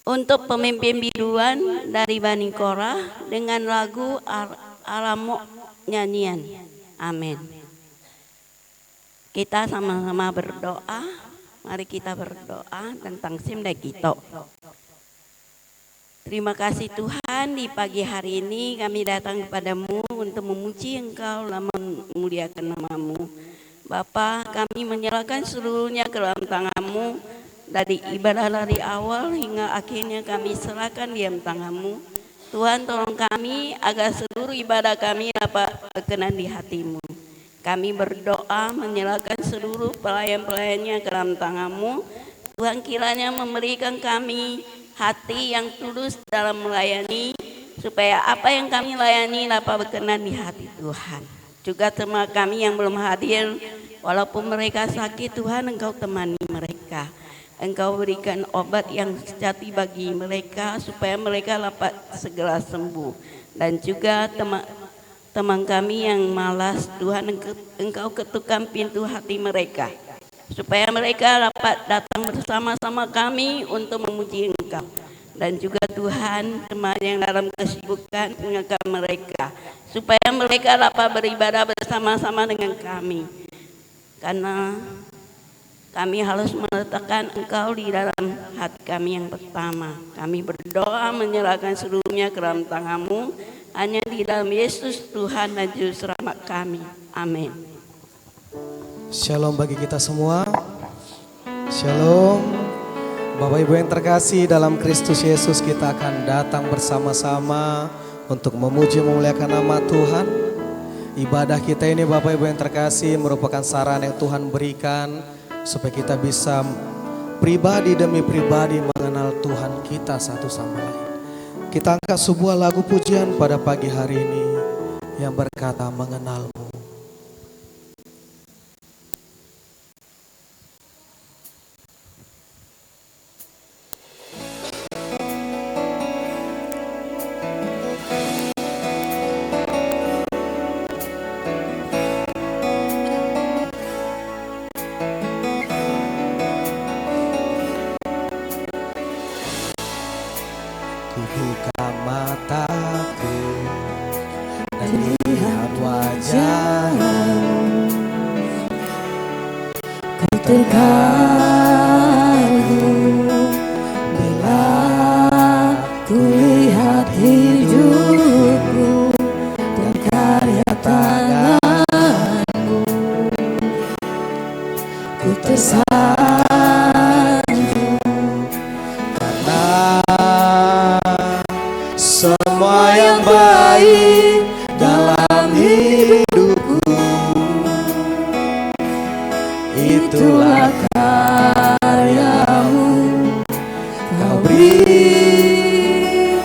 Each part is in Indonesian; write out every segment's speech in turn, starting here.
Untuk pemimpin biduan dari Bani Korah dengan lagu Aramok nyanyian. Amin. Kita sama-sama berdoa. Mari kita berdoa tentang Simdai kita. Terima kasih Tuhan, di pagi hari ini kami datang kepadamu untuk memuji Engkau dan memuliakan nama-Mu. Bapa, kami menyerahkan seluruhnya ke dalam tangan-Mu. Dari ibadah dari awal hingga akhirnya kami serahkan di dalam tangan-Mu. Tuhan, tolong kami agar seluruh ibadah kami dapat berkenan di hati-Mu. Kami berdoa menyerahkan seluruh pelayan-pelayannya ke dalam tangan-Mu. Tuhan, kiranya memberikan kami hati yang tulus dalam melayani, supaya apa yang kami layani dapat berkenan di hati Tuhan. Juga teman kami yang belum hadir, walaupun mereka sakit, Tuhan Engkau temani mereka. Engkau berikan obat yang sejati bagi mereka supaya mereka dapat segera sembuh. Dan juga teman kami yang malas, Tuhan Engkau ketukkan pintu hati mereka supaya mereka dapat datang bersama-sama kami untuk memuji Engkau. Dan juga Tuhan, teman yang dalam kesibukan, ingatkan mereka supaya mereka dapat beribadah bersama-sama dengan kami, karena kami harus meletakkan Engkau di dalam hati kami yang pertama. Kami berdoa menyerahkan seluruhnya ke dalam tangan-Mu, hanya di dalam Yesus Tuhan dan Juru Selamat kami. Amin. Shalom bagi kita semua. Shalom. Bapak Ibu yang terkasih dalam Kristus Yesus, kita akan datang bersama-sama untuk memuji memuliakan nama Tuhan. Ibadah kita ini Bapak Ibu yang terkasih merupakan saran yang Tuhan berikan supaya kita bisa pribadi demi pribadi mengenal Tuhan kita satu sama lain. Kita angkat sebuah lagu pujian pada pagi hari ini yang berkata mengenal-Mu. Buka mataku dan lihat wajah-Mu, Kau terkagum bila ku lihat hidupku dan karya tangan-Mu. Ku tersanjung karena semua yang baik dalam hidupku, itulah karya-Mu. Kau beri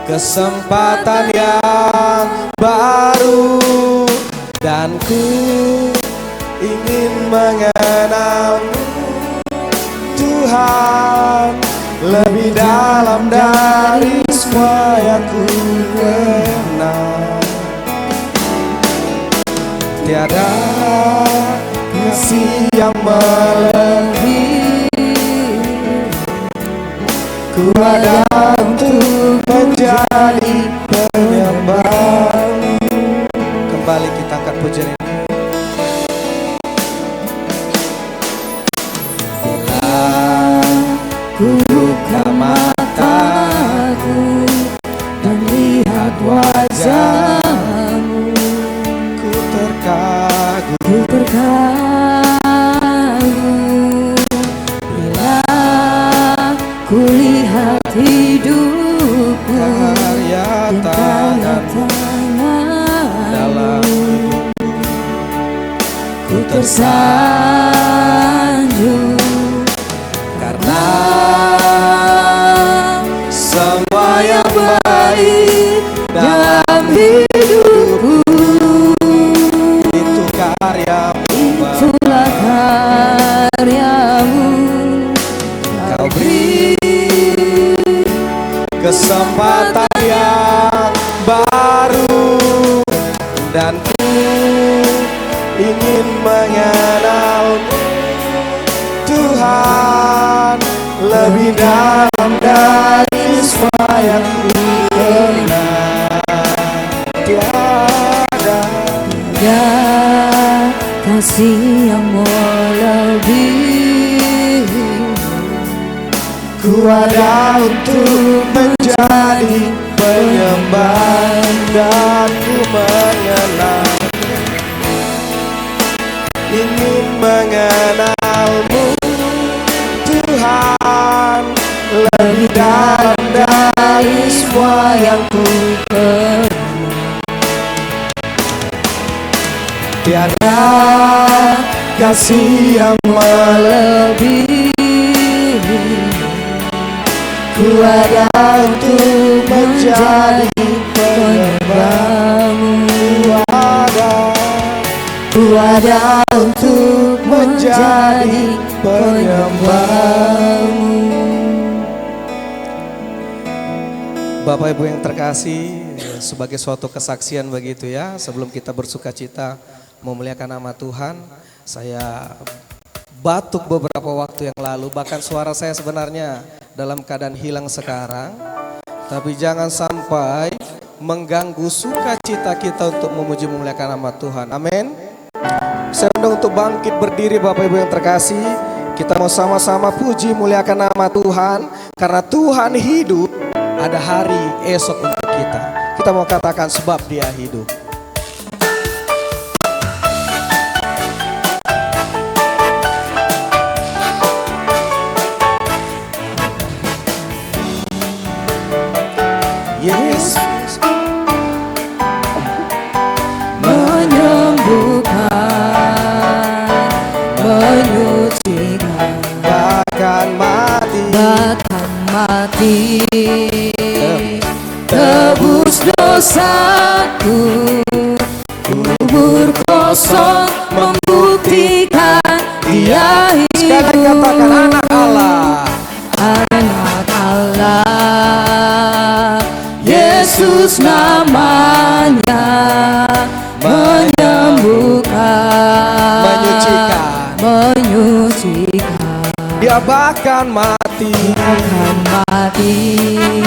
kesempatan yang baru, dan ku ingin mengenal-Mu Tuhan lebih dalam dari semua yang ku kenal. Tiada kasih yang melebihi, ku ada untuk menjadi penyembah. Kembali kita angkat pujian ini. Ku buka mataku dan lihat wajah-Mu, ku terkagum bila ku lihat hidupku, karya tangan-Mu dalam hidupku. Ku tersanjung karena semua yang baik dalam hidupku, itu karya-Mu. Itulah karya-Mu. Kau beri kesempatan yang baru, dan ku ingin mengenal-Mu Tuhan lebih dalam dari semua yang ku kenal. Tiada kasih yang melebihi. ku ada untuk menjadi penyembah dan ku mengenal, ingin mengenalmu Tuhan lebih dalam dari semua yang ku kenal. Tiada kasih yang melebihi. Ku ada untuk menjadi penyembahmu. Ku ada untuk menjadi penyembahmu. Bapak Ibu yang terkasih, sebagai suatu kesaksian begitu ya, sebelum kita bersuka cita memuliakan nama Tuhan, saya batuk beberapa waktu yang lalu, bahkan suara saya sebenarnya dalam keadaan hilang sekarang, tapi jangan sampai mengganggu sukacita kita untuk memuji memuliakan nama Tuhan. Amin. Saya undang untuk bangkit berdiri Bapak Ibu yang terkasih. Kita mau sama-sama puji muliakan nama Tuhan, karena Tuhan hidup, ada hari esok untuk kita. Kita mau katakan sebab Dia hidup. Yesus menyembuhkan, menyucikan, bahkan mati, tebus dosaku, kubur kosong membuktikan Dia hidup. Sekali katakan anak Allah, anak Allah, Yesus namanya, menyembuhkan, menyucikan. Dia bahkan mati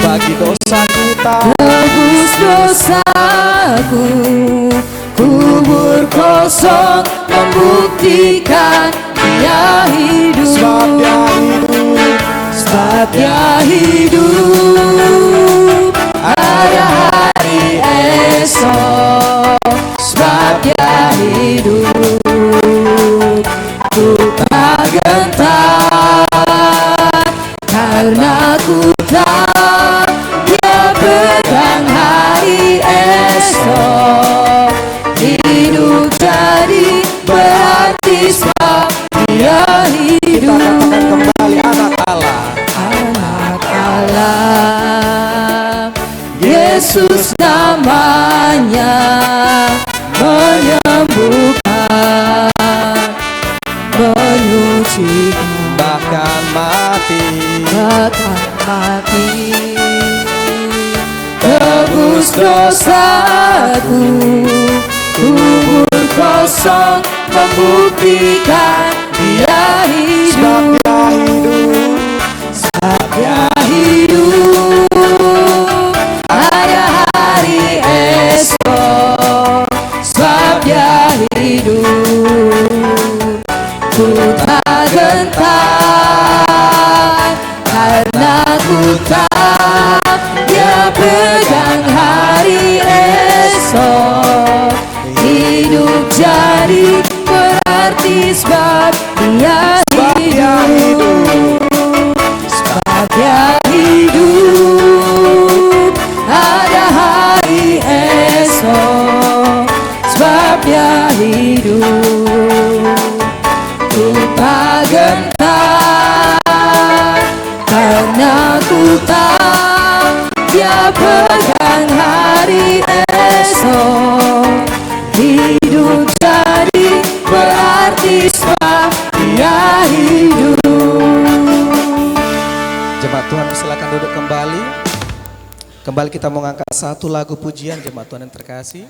bagi dosa kita, tebus dosaku, kubur kosong membuktikan Dia hidup. Sebab Dia hidup, ada hari esok. Sebab Dia hidup, ku tak gentar, karena ku tahu Dia pegang hari esok. Hidup jadi berarti sebab Dia hidup. kita katakan kembali anak Allah, anak Allah, Yesus namanya, menyembuhkan, menyucikan, bahkan mati, tebus dosaku, kubur kosong membuktikan Dia hidup. Sebab Dia hidup, ada hari esok. Sebab Dia hidup, ku tak gentar, karena ku tahu Dia pegang hari esok. Hidup jadi berarti sebab Dia hidup. Sebab Dia hidup, ada hari esok. Sebab Dia hidup, ku tak gentar, karena ku tahu Dia pegang hari esok. Hidup jadi berarti sebab Dia hidup. Jemaat Tuhan silakan duduk kembali. Kembali kita mengangkat satu lagu pujian jemaat Tuhan yang terkasih,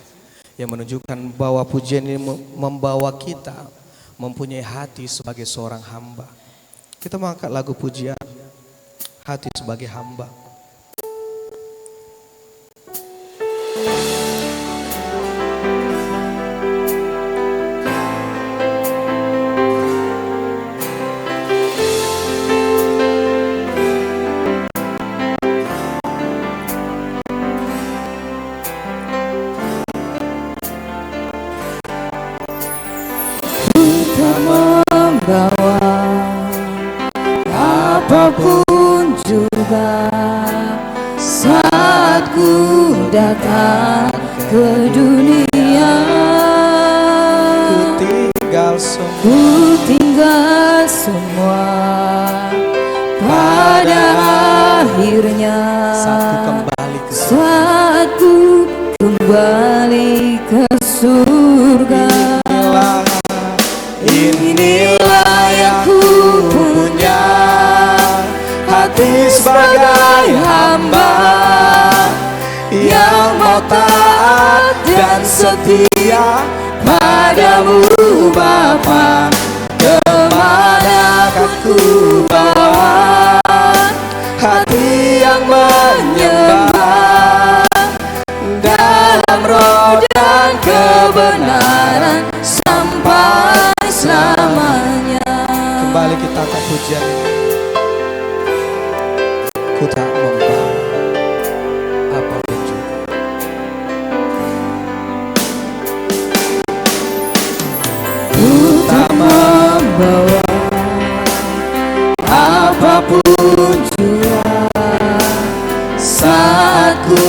yang menunjukkan bahwa pujian ini membawa kita mempunyai hati sebagai seorang hamba. Kita mengangkat lagu pujian hati sebagai hamba. Membawa apapun juga saat ku datang ke dunia. Ku tinggal semua pada akhirnya saat ku kembali ke surga. Inilah yang ku punya, hati sebagai hamba yang mau taat dan setia padamu Bapa. Kemana kan ku bawa hati yang menyembah dalam roh dan kebenaran sampai selamanya. Kembali kita akan pujian. Ku tak membawa apapun juga. Ku tak membawa apapun juga saat ku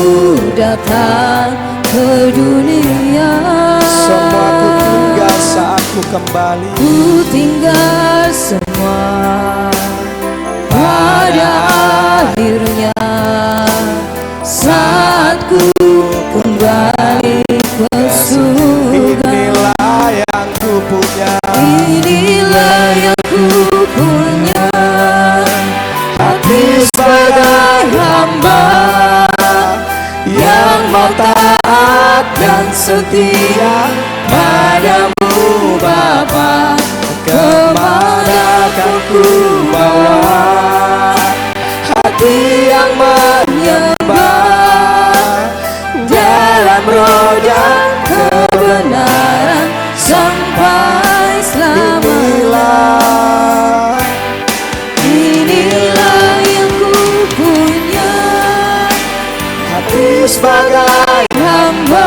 datang ke dunia. Semua ku tinggal saat ku kembali. Ku tinggal semua pada akhirnya saat ku kembali ke surga. Inilah yang ku punya, Inilah yang ku punya, hati sebagai hamba yang mau taat dan setia padamu Bapa. Kemana kan ku bawa hati yang menyembah dalam roh dan kebenaran sampai selamanya. Inilah yang ku punya, hati sebagai hamba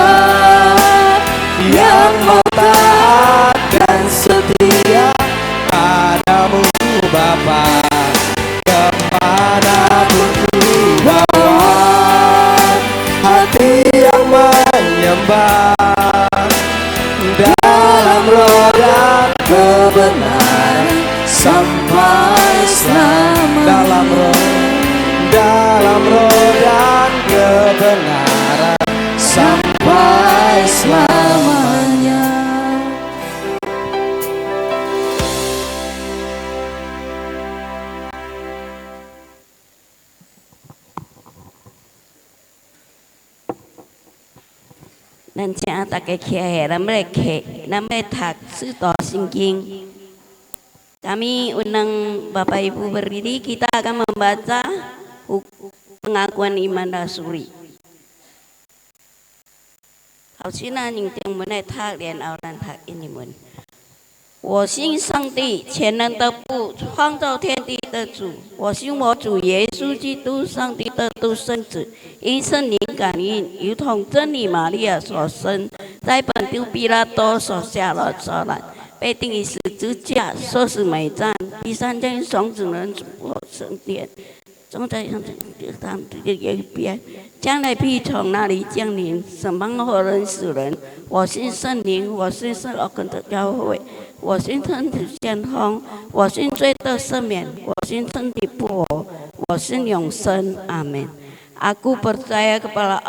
yang mau taat dan setia padamu Bapa. Kemanapun ku bawa hati yang menyembah dalam roh dan kebenaran sampai selamanya. dalam roh dan kebenaran sampai selamanya. Nên cha ta cái kia làm mấy kệ làm mấy thạc sư tỏ sinh kinh. Kami undang Bapak Ibu berdiri, kita akan membaca pengakuan iman dasuri. Hậu xin là những tiếng muốn này thác liền áo đàn thác in muốn. 我信上帝全能的父，创造天地的主。我信我主耶稣基督，上帝的独生子，因圣灵感应，如同真理玛利亚所生，在本丢比拉多所下了责难，被钉于十字架，受死埋葬，第三天从死人复活升天，终在上帝的右边，将来必从那里降临，审判活人死人。我信圣灵，我信圣奥根的教会。 我信身体健康，我信罪得赦免，我信身体复活，我信永生。Amin. Aku percaya kepada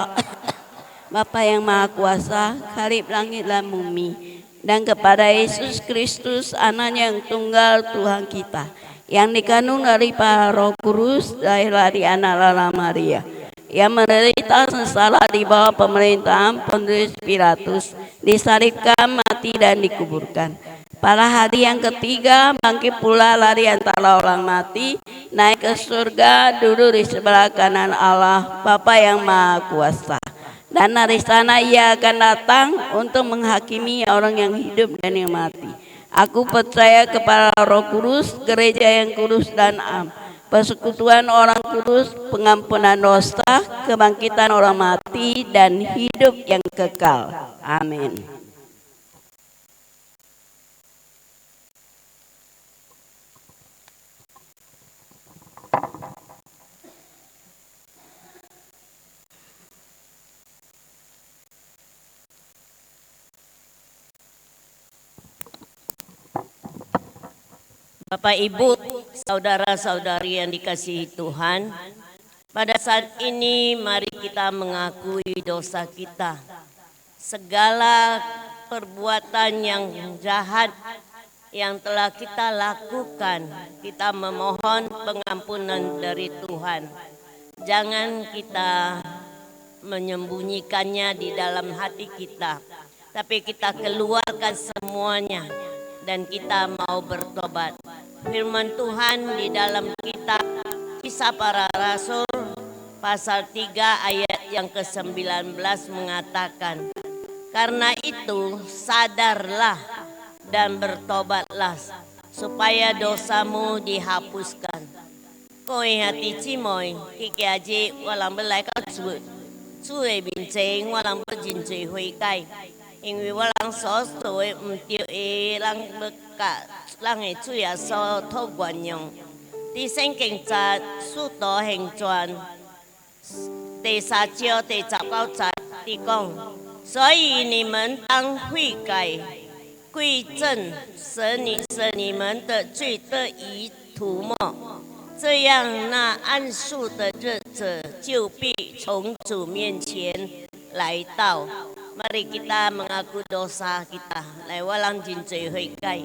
Bapa yang Maha Kuasa, Khalif langit dan bumi, dan kepada Yesus Kristus, Anaknya yang tunggal Tuhan kita, yang dikandung dari Roh Kudus, dari anak Lala Maria, yang menderita sengsara di bawah pemerintahan Pontius Pilatus, disalibkan, mati dan dikuburkan. Pada hari yang ketiga bangkit pula dari antara orang mati, naik ke surga, duduk di sebelah kanan Allah Bapa yang Maha Kuasa. Dan dari sana ia akan datang untuk menghakimi orang yang hidup dan yang mati. Aku percaya kepada Roh Kudus, gereja yang kudus dan am, persekutuan orang kudus, pengampunan dosa, kebangkitan orang mati, dan hidup yang kekal. Amin. Bapak, Ibu, saudara-saudari yang dikasihi Tuhan, pada saat ini mari kita mengakui dosa kita. Segala perbuatan yang jahat yang telah kita lakukan, kita memohon pengampunan dari Tuhan. Jangan kita menyembunyikannya di dalam hati kita, tapi kita keluarkan semuanya dan kita mau bertobat. Firman Tuhan di dalam kitab Kisah Para Rasul pasal 3 ayat yang ke-19 mengatakan, karena itu sadarlah dan bertobatlah supaya dosamu dihapuskan. Kowe hati cimoy kiki aji walang belai kau cuy bincang walang berjinjui hui kai. 因为我人所做的唔对的，人要甲人的嘴啊所讨原谅。伫圣经使徒行传第3章第19节里讲，所以你们当悔改归正，使你们的罪得以涂抹，这样那安息的日子就必从主面前来到。 Mari kita mengaku dosa kita, lai walang jinjai hui kai.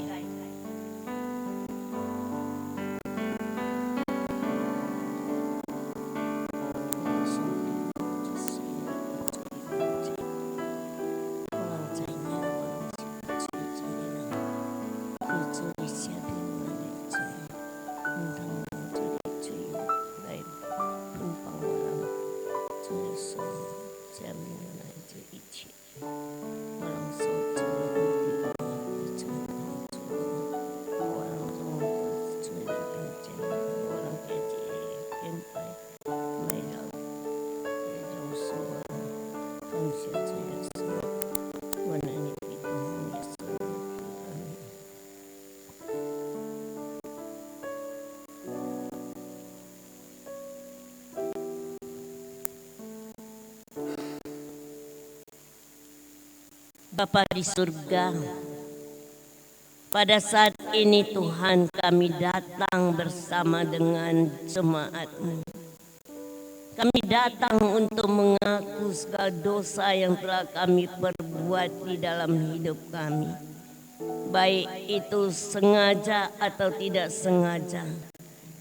Bapa di surga, pada saat ini Tuhan kami datang bersama dengan jemaat-Mu. Kami datang untuk mengaku segala dosa yang telah kami perbuat di dalam hidup kami. Baik itu sengaja atau tidak sengaja.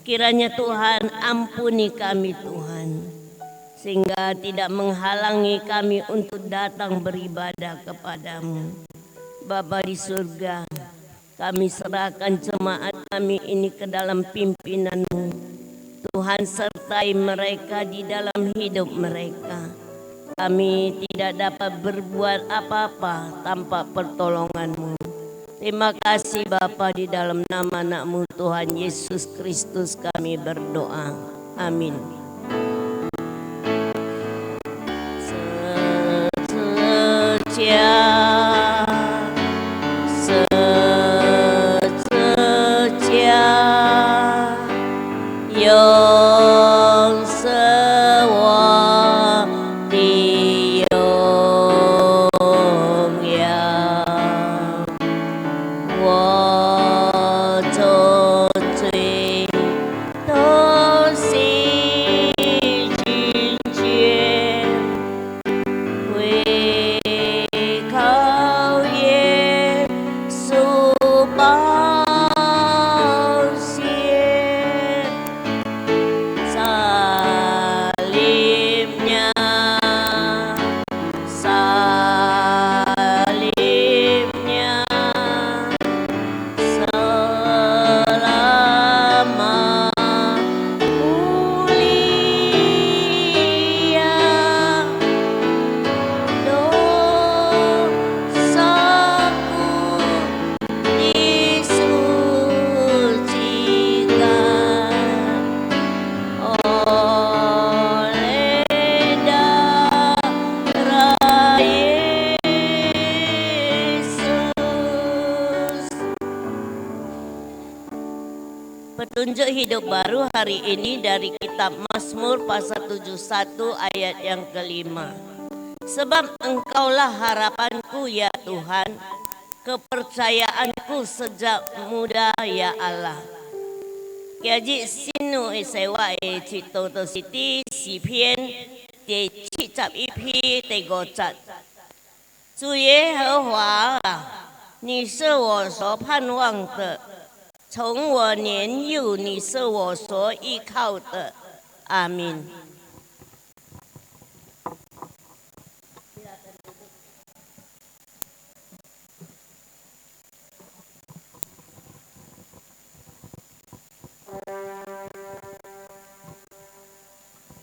Kiranya Tuhan ampuni kami Tuhan. Sehingga tidak menghalangi kami untuk datang beribadah kepadamu. Bapa di surga, kami serahkan jemaat kami ini ke dalam pimpinan-Mu. Tuhan sertai mereka di dalam hidup mereka. Kami tidak dapat berbuat apa-apa tanpa pertolongan-Mu. Terima kasih Bapa, di dalam nama anak-Mu Tuhan Yesus Kristus kami berdoa. Amin. Mujur hidup baru hari ini dari kitab Mazmur pasal 71 ayat yang kelima. Sebab Engkaulah harapanku ya Tuhan, kepercayaanku sejak muda ya Allah. Kiaji sinu esewa cito to siti si篇第71篇第5节。主耶和华啊，你是我所盼望的。从我年幼，你是我所依靠的。阿明。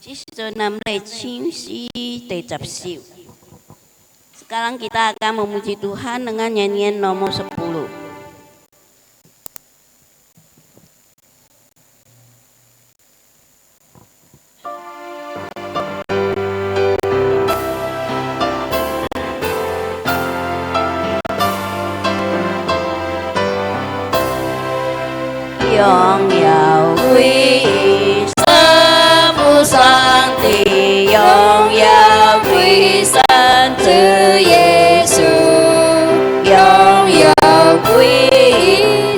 这是南来清晰第10首。Sekarang kita akan memuji Tuhan dengan nyanyian nomor 10. Yang Yao Quy Sơ Phu Sang Tỳ Yang Yao Quy San Chư Giê-xu Yang Yao Quy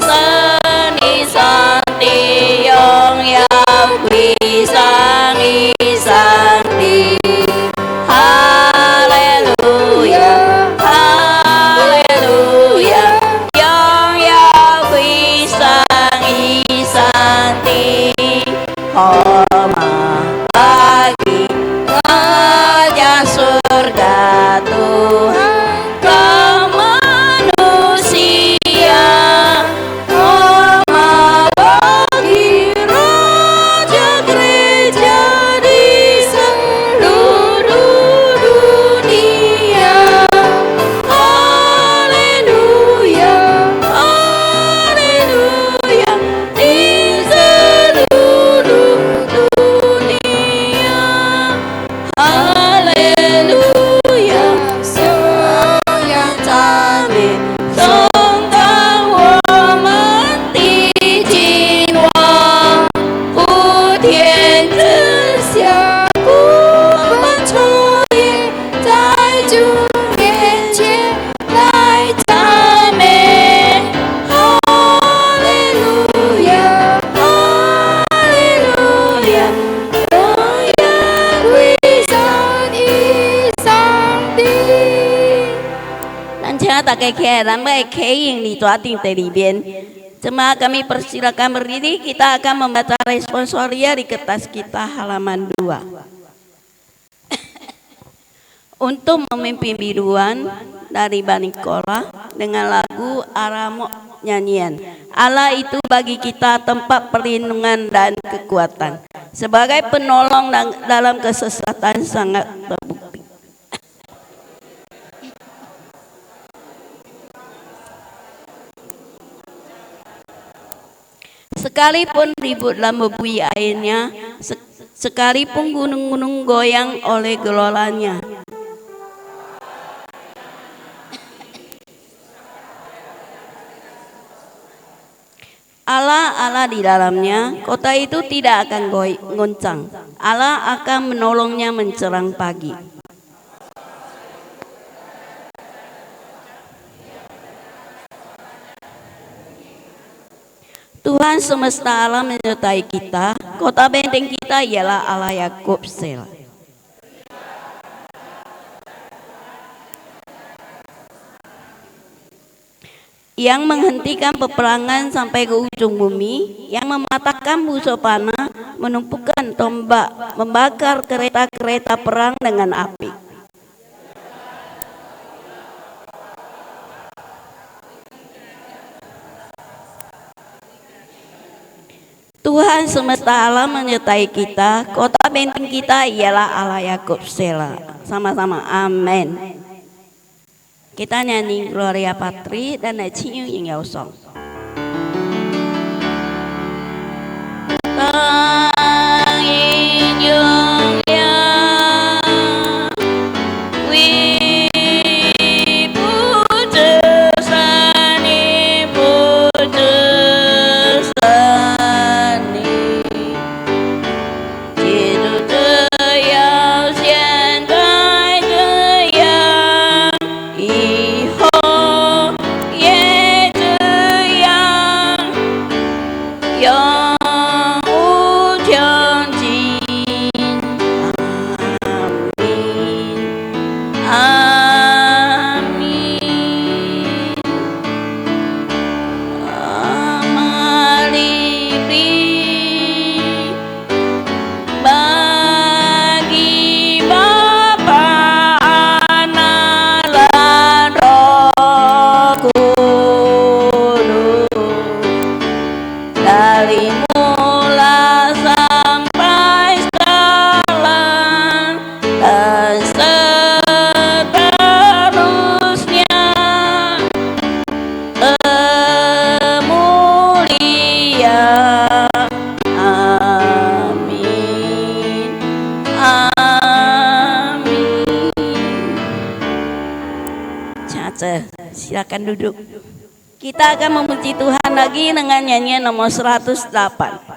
San Y San Tỳ Yang Yao Quy San Y San Tỳ Hallelujah Hallelujah Yang Yao Quy San Y San Tỳ Hormat bagi Raja surga Tuhan ke manusia, hormat bagi Raja gereja di seluruh dunia. Haleluya, haleluya di seluruh dunia. Haleluya, semua yang kami songkan woman di jiwa, 普天之下不分昼夜，在主面前来赞美。Haleluya, haleluya, 荣耀归上帝上帝。咱请大家起来，咱要起应di Tuating di Liben. Jemaah kami persilakan berdiri, kita akan membaca responsoria di kertas kita halaman 2. Untuk memimpin biduan dari Bani Korah dengan lagu Aramo nyanyian. Allah itu bagi kita tempat perlindungan dan kekuatan. Sebagai penolong dalam kesesatan sangat terbukti. Sekalipun ribut dalam bebui airnya, sekalipun gunung-gunung goyang oleh geloranya. Allah di dalamnya, kota itu tidak akan goncang. Allah akan menolongnya mencerang pagi. Tuhan semesta alam menyertai kita, kota benteng kita ialah Allah Yakub Selah. Yang menghentikan peperangan sampai ke ujung bumi, yang mematahkan musuh panah, menumpukan tombak, membakar kereta-kereta perang dengan api. Tuhan semesta alam menyertai kita, kota benteng kita ialah Allah Yakub Selah. Sama-sama, amin. Kita nyanyi Gloria Patri dan Ciu yang Yao Song. Sani Silakan duduk. Kita akan memuji Tuhan lagi dengan nyanyian nomor 108.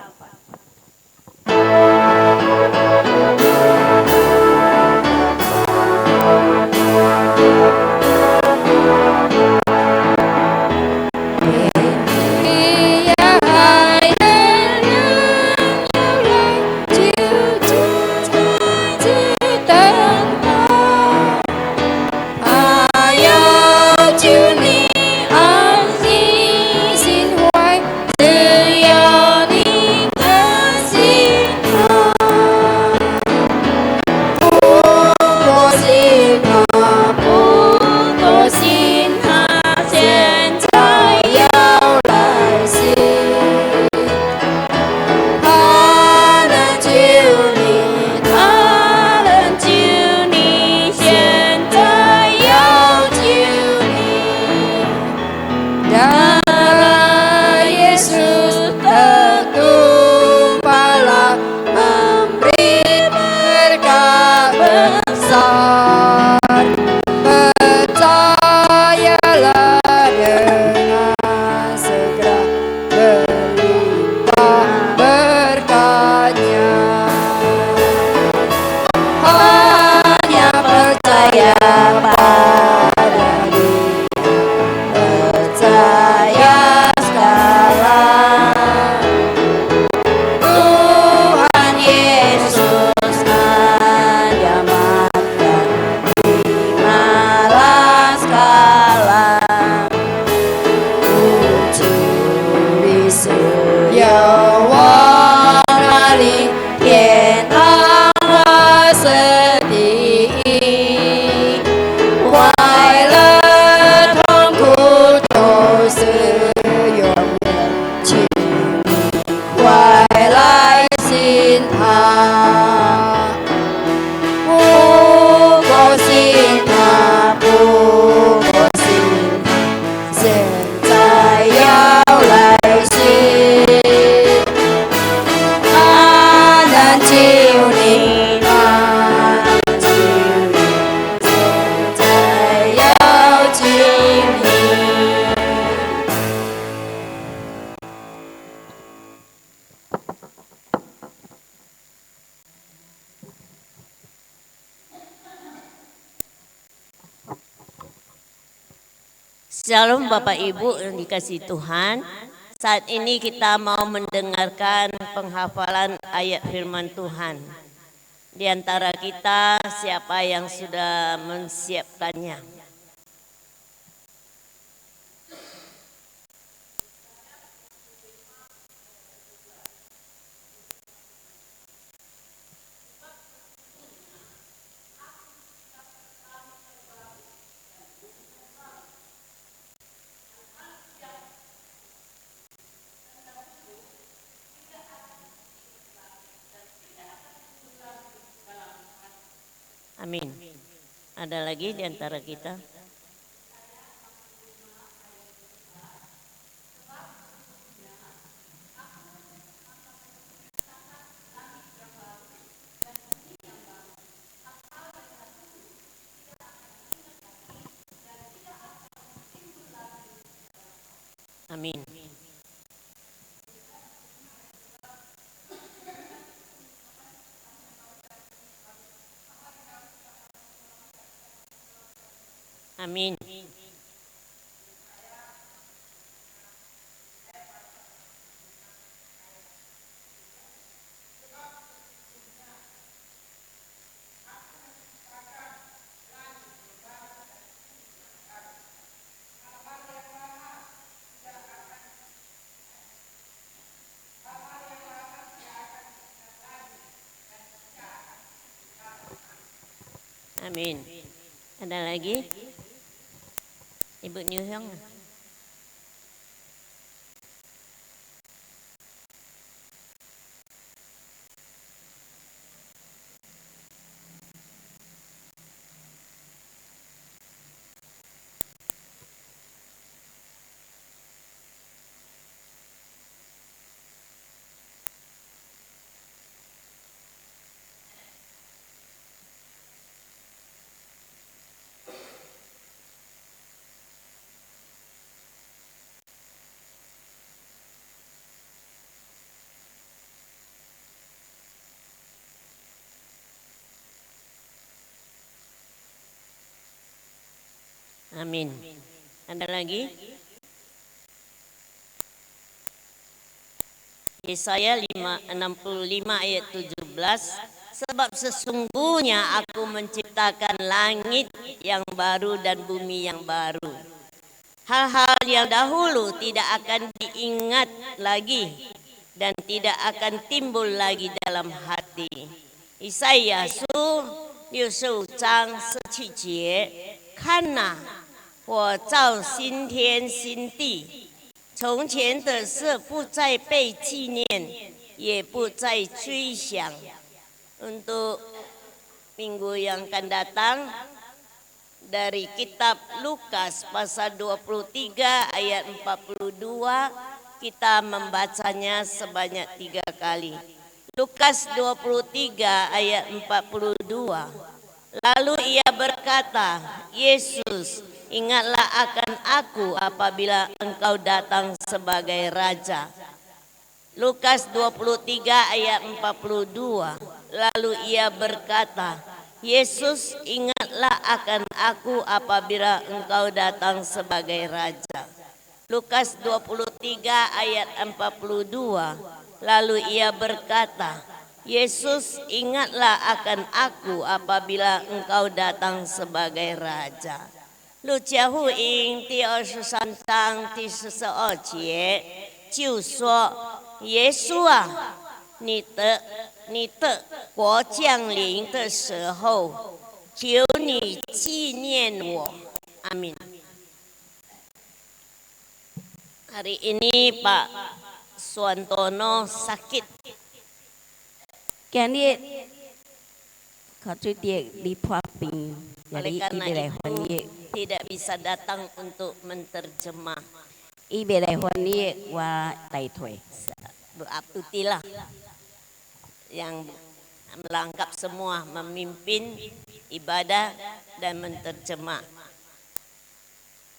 Shalom Bapak Ibu yang dikasihi Tuhan. Saat ini kita mau mendengarkan penghafalan ayat firman Tuhan. Di antara kita siapa yang sudah menyiapkannya? Amin. Ada lagi di antara kita? Amin. Amin. Amin. Ada lagi? Ibu New Hyung. Amin. Ada lagi? Yesaya 65 ayat 17. Sebab sesungguhnya aku menciptakan langit yang baru dan bumi yang baru. Hal-hal yang dahulu tidak akan diingat lagi dan tidak akan timbul lagi dalam hati. Yesaya 65章17节，看哪，我造新天新地，从前的事不再被纪念，也不再追想。Untuk minggu yang akan datang dari kitab Lukas pasal 23 ayat 42 kita membacanya sebanyak 3 kali. Lukas 23 ayat 42. Lalu ia berkata, Yesus, ingatlah akan aku apabila engkau datang sebagai raja. Lukas 23 ayat 42. Lalu ia berkata, Yesus, ingatlah akan aku apabila engkau datang sebagai raja. Lukas 23 ayat 42. Lalu ia berkata, Yesus, ingatlah akan aku apabila engkau datang sebagai raja. 路加福音第23章第42节就说：“耶稣啊，你的国降临的时候，求你纪念我。”Amin. Hari ini Pak Suantono sakit. Jadi di Puaping, Oleh jadi karena itu tidak bisa datang untuk menterjemah. Berabtutilah yang melengkap semua, memimpin ibadah dan menterjemah.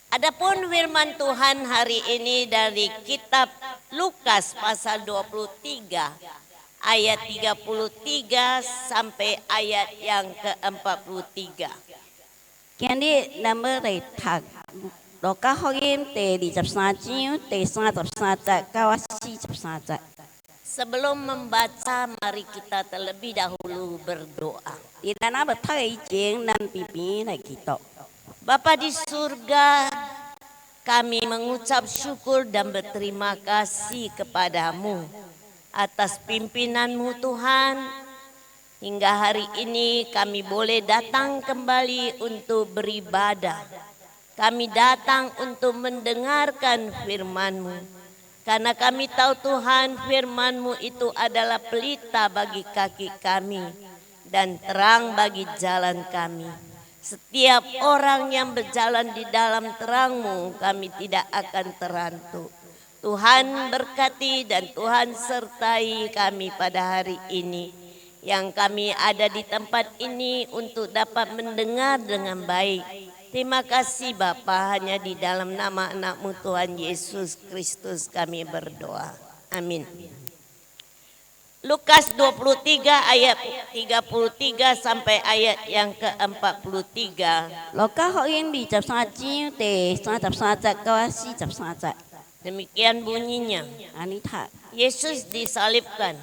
Adapun firman Tuhan hari ini dari kitab Lukas pasal 23 ayat 33 sampai ayat yang ke-43. Jadi nama dari thak Loka Hogim te di Japsnajiu te sangat kawasi Japsnaja. Sebelum membaca, mari kita terlebih dahulu berdoa. Tidak nama thak ijeng dan pipi na kita. Bapa di surga, kami mengucap syukur dan berterima kasih kepadamu atas pimpinanmu Tuhan. Hingga hari ini kami boleh datang kembali untuk beribadah. Kami datang untuk mendengarkan firman-Mu. Karena kami tahu Tuhan, firman-Mu itu adalah pelita bagi kaki kami dan terang bagi jalan kami. Setiap orang yang berjalan di dalam terang-Mu, kami tidak akan terantuk. Tuhan berkati dan Tuhan sertai kami pada hari ini. Yang kami ada di tempat ini untuk dapat mendengar dengan baik. Terima kasih Bapa, hanya di dalam nama anak-Mu Tuhan Yesus Kristus kami berdoa. Amin. Lukas 23 ayat 33 sampai ayat yang ke-43. Loka Hogim di Japsnajiu te sangat kawasi Japsnaja. Demikian bunyinya. Ani thak. Yesus disalibkan.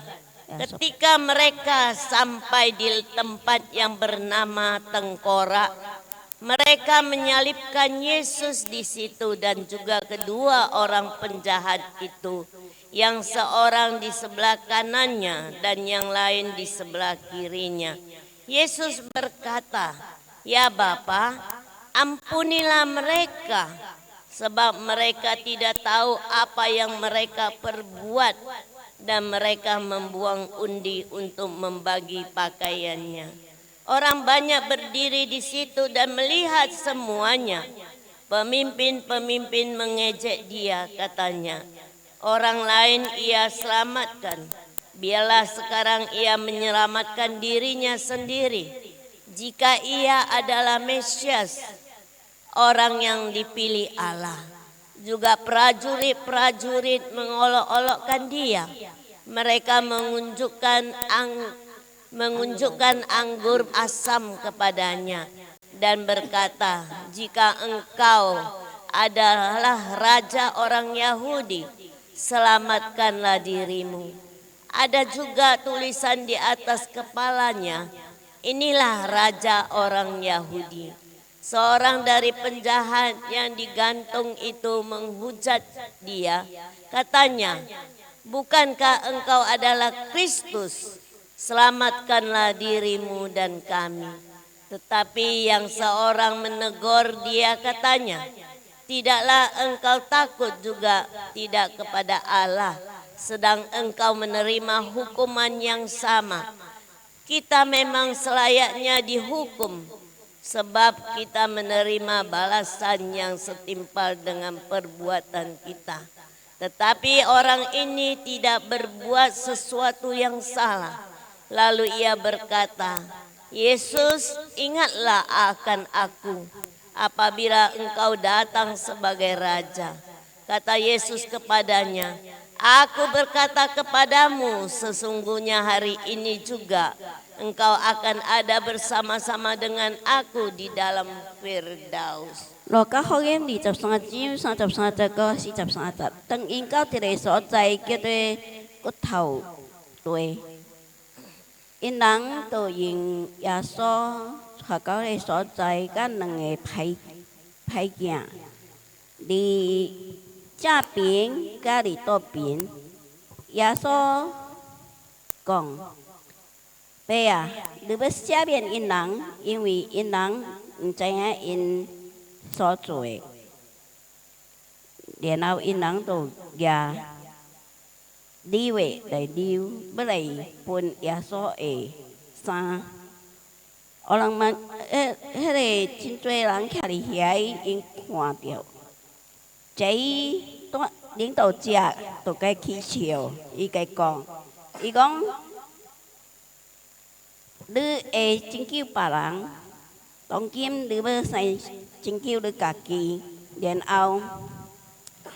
Ketika mereka sampai di tempat yang bernama Tengkorak, mereka menyalibkan Yesus di situ dan juga kedua orang penjahat itu, yang seorang di sebelah kanannya dan yang lain di sebelah kirinya. Yesus berkata, "Ya Bapa, ampunilah mereka, sebab mereka tidak tahu apa yang mereka perbuat." Dan mereka membuang undi untuk membagi pakaiannya. Orang banyak berdiri di situ dan melihat semuanya. Pemimpin-pemimpin mengejek dia, katanya. Orang lain ia selamatkan. Biarlah sekarang ia menyelamatkan dirinya sendiri. Jika ia adalah Mesias, orang yang dipilih Allah. Juga prajurit-prajurit mengolok-olokkan dia. Mereka mengunjukkan anggur asam kepadanya dan berkata, "Jika engkau adalah raja orang Yahudi, selamatkanlah dirimu." Ada juga tulisan di atas kepalanya, "Inilah raja orang Yahudi." Seorang dari penjahat yang digantung itu menghujat dia, katanya, "Bukankah engkau adalah Kristus? Selamatkanlah dirimu dan kami." Tetapi yang seorang menegur dia, katanya, "Tidaklah engkau takut juga tidak kepada Allah, sedang engkau menerima hukuman yang sama. Kita memang selayaknya dihukum, sebab kita menerima balasan yang setimpal dengan perbuatan kita. Tetapi orang ini tidak berbuat sesuatu yang salah." Lalu ia berkata, "Yesus, ingatlah akan aku apabila engkau datang sebagai raja." Kata Yesus kepadanya, "Aku berkata kepadamu, sesungguhnya hari ini juga engkau akan ada bersama-sama dengan aku di dalam Firdaus." 路加福音23章33到43節，當因到一個所在叫做骨頭地，因人就用耶穌學到個所在，甲兩個歹囝，佇正邊甲佇倒邊，耶穌講：爸啊，你要赦免因人，因為因人毋知影因所做的。然後因人就舉李位來溜，要來分耶穌的衫。有人問，迄個真多人徛伫遐，因看到，這領導者就該起笑，伊該講，伊講。你會拯救別人，當今你要先拯救你家己，然後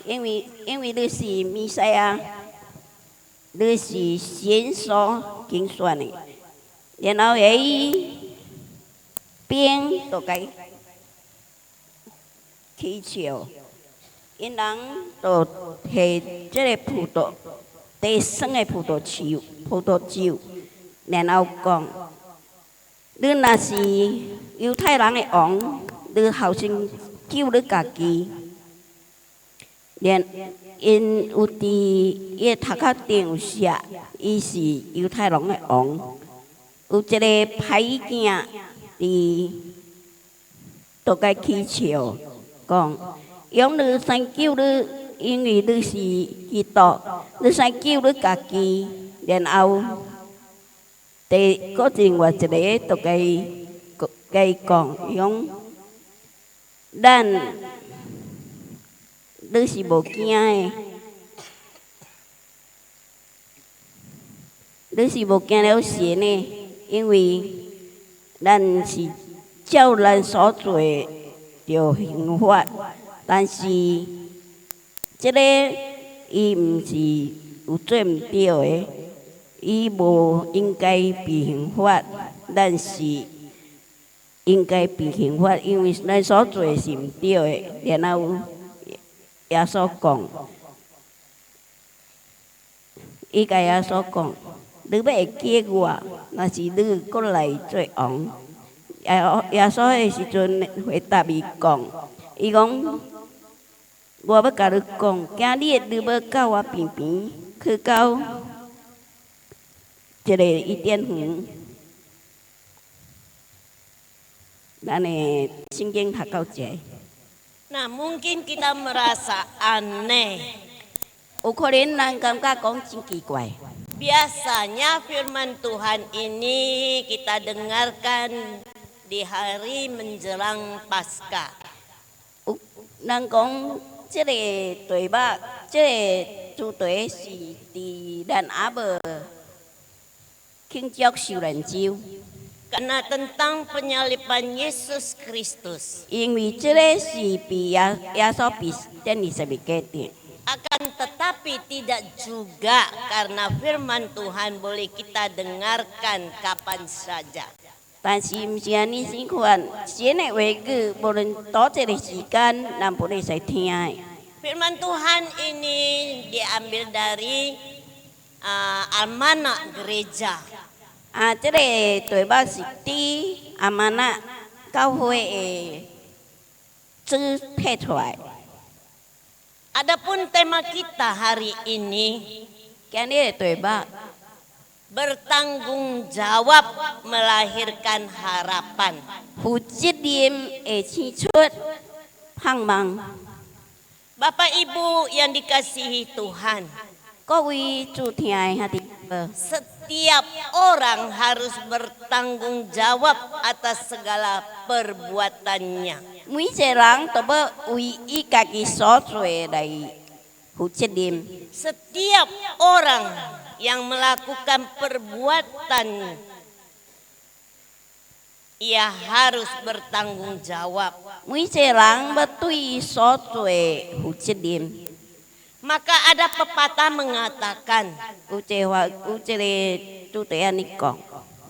因為你是彌賽亞，你是神所揀選的，然後伊邊就該祈求，因人就摕這個第生的葡萄酒，然後講。你若是猶太人的王，你好先救你家己。因有伫伊頭殼頂有寫，伊是猶太人的王。有一個歹囝伫都該祈求，講：用你先救你，因為你是基督，你先救你家己，然後。個另外一個就該講，用咱你是無驚的，你是無驚了神的，因為咱是照咱所做着刑罰，但是這個伊毋是有做毋對的。伊無應該被刑罰，咱是應該被刑罰，因為咱所做的是毋對的。然後耶穌講，伊甲耶穌講，你要會記我，若是你過來做王。耶穌迄時陣回答伊講，伊講，我要甲你講，今日你要到我邊邊去到。一個伊甸園，咱的聖經讀到這。Nah, mungkin kita merasa aneh. 有可能人感覺講真奇怪。Biasanya firman Tuhan ini kita dengarkan di hari menjelang Paskah. 人講這個題目，這個主題是佇咱阿伯。慶祝受難週 Karena tentang penyaliban Yesus Kristus. 因為這個是被耶穌被釘在十字架頂。Akan tetapi tidak juga karena firman Tuhan boleh kita dengarkan kapan saja. 但是毋是安尼生款，神的话语无论多一个时间，咱不会使听的。 Firman Tuhan ini diambil dari Amanat Gereja. 这个题目是伫阿曼那教会的支配出来。 Adapun tema kita hari ini 今日的题目， bertanggung jawab melahirkan harapan. 负责任的生出盼望。 Bapak Ibu yang dikasihi Tuhan, 各位主听的兄弟们， setiap orang harus bertanggung jawab atas segala perbuatannya. 每一个人都要为伊家己所做的来负责任。 Setiap orang yang melakukan perbuatan, ia harus bertanggung jawab. 每一个人要对伊所做的负责任。 Maka ada pepatah mengatakan, 有一个主题安尼讲，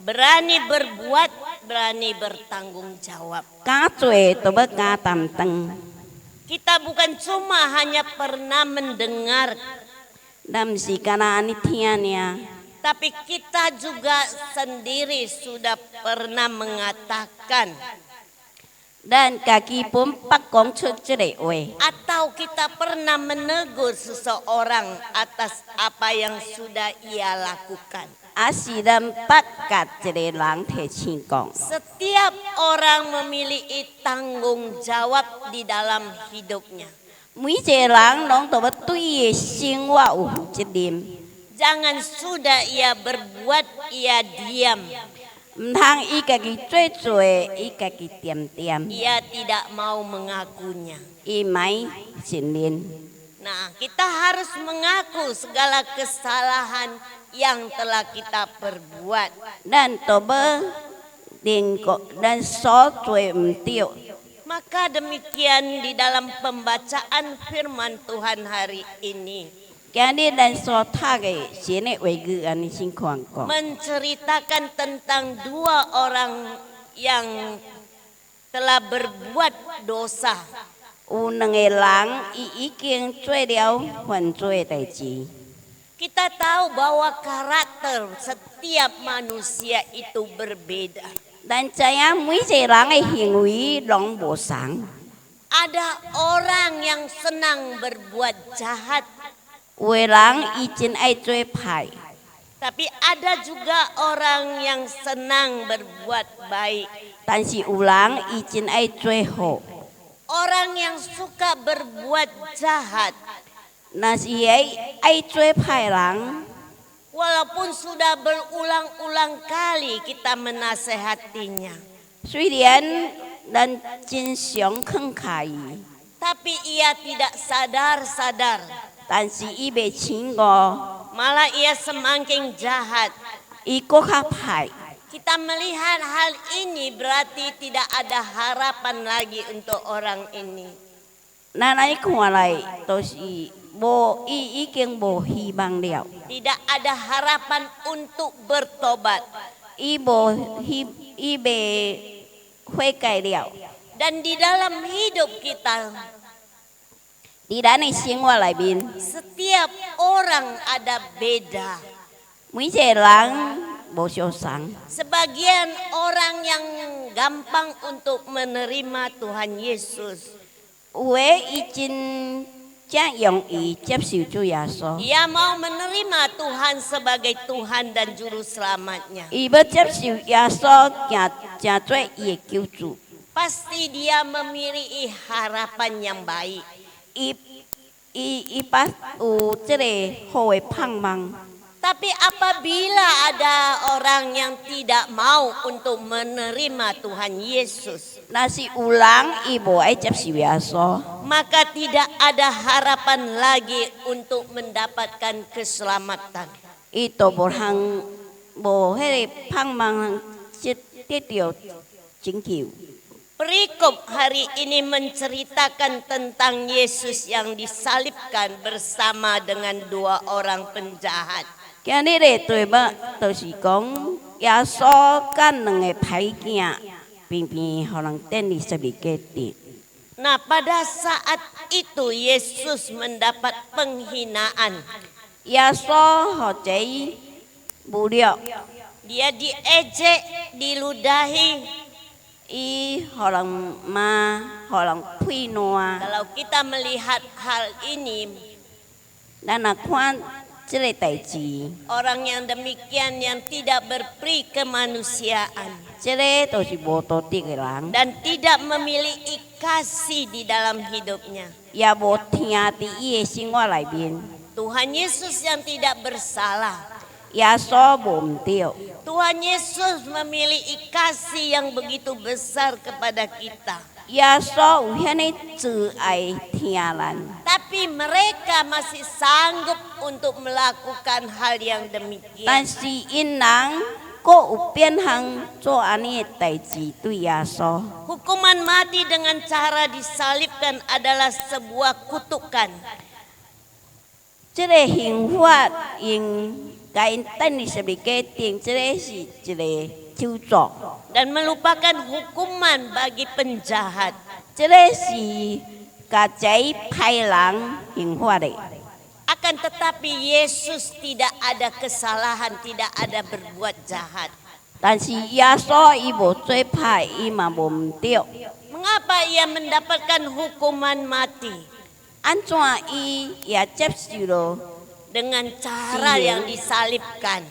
berani berbuat, berani bertanggung jawab. 敢做都要敢担当。 Kita bukan cuma hanya pernah mendengar, 咱毋是敢若安尼听尔， tapi kita juga sendiri sudah pernah mengatakan, 咱家己本捌讲出即个话， atau kita pernah menegur seseorang atas apa yang sudah ia lakukan. 也是咱捌甲一个人提醒讲。 Setiap orang memiliki tanggung jawab di dalam hidupnya. 每一个人拢都要对伊的生活有负责任， Jangan sudah ia berbuat, ia diam. 毋通伊家己做，伊家己点点， Ia tidak mau mengakunya. 伊莫承认。 Nah, kita harus mengaku segala kesalahan yang telah kita perbuat. 咱都要认过，咱所做毋对。 Maka demikian di dalam pembacaan firman Tuhan hari ini. 今日咱所读的神的话语，安尼先看讲， Menceritakan tentang dua orang yang telah berbuat dosa. 有两个人，伊已经做了犯罪的代志。 Kita tahu bahwa karakter setiap manusia itu berbeda. 咱知影每一个人的行为拢无同。 Ada orang yang senang berbuat jahat, 有的人伊真爱做歹， tapi ada juga orang yang senang berbuat baik. 但是有人伊真爱做好。 Orang yang suka berbuat jahat, 若是爱做歹人， walaupun sudah berulang-ulang kali kita menasehatinya, 虽然咱真常劝开伊， tapi ia tidak sadar-sadar. 但是伊袂醒悟， Malah ia semakin jahat. 伊搁较歹。 Kita melihat hal ini berarti tidak ada harapan lagi untuk orang ini. 咱来看来，都是无伊已经无希望了， Tidak ada harapan untuk bertobat. 伊袂悔改了。 Dan di dalam hidup kita, 伫咱的生活内面， setiap orang ada beda. 每一个人无相同。 Sebagian orang yang gampang untuk menerima Tuhan Yesus. 有的伊真正容易接受主耶稣， Ia mau menerima Tuhan sebagai Tuhan dan Juru Selamatnya. 伊要接受耶稣，成做伊的救主。 Pasti dia memiliki harapan yang baik. 伊捌有即个好的盼望。 Tapi apabila ada orang yang tidak mau untuk menerima Tuhan Yesus, 若是有人伊无爱接受耶稣， maka tidak ada harapan lagi untuk mendapatkan keselamatan. 伊都无通无迄个盼望得到拯救。 Perikop hari ini menceritakan tentang Yesus yang disalibkan bersama dengan dua orang penjahat. 今日的题目就是讲耶稣跟两个歹囝偏偏互人等于十字架顶。 Nah, pada saat itu Yesus mendapat penghinaan. 耶稣互这侮辱， Dia diejek, diludahi. 伊互人骂，互人批烂。 Kalau kita melihat hal ini, 咱若看这个代志， orang yang demikian yang tidak berperi kemanusiaan 这个都是无道德的人， dan tidak memiliki kasih di dalam hidupnya. 也无听伫伊的生活内面。 Tuhan Yesus yang tidak bersalah. 耶稣无毋对， Tuhan Yesus memiliki kasih yang begitu besar kepada kita. 耶稣有遐尼慈爱听咱， Tapi mereka masih sanggup untuk melakukan hal yang demikian. 但是因人阁有变通做安尼的代志对耶稣。 Hukuman mati dengan cara disalibkan adalah sebuah kutukan. 这个刑法用甲因等于十字架顶，这个是一个咒诅， Dan melupakan hukuman bagi penjahat. 这个是甲这歹人刑法的。 Akan tetapi Yesus tidak ada kesalahan, tidak ada berbuat jahat. 但是耶稣伊无做歹，伊嘛无毋对。 Mengapa ia mendapatkan hukuman mati? 安怎伊也接受了， Dengan cara yang disalibkan.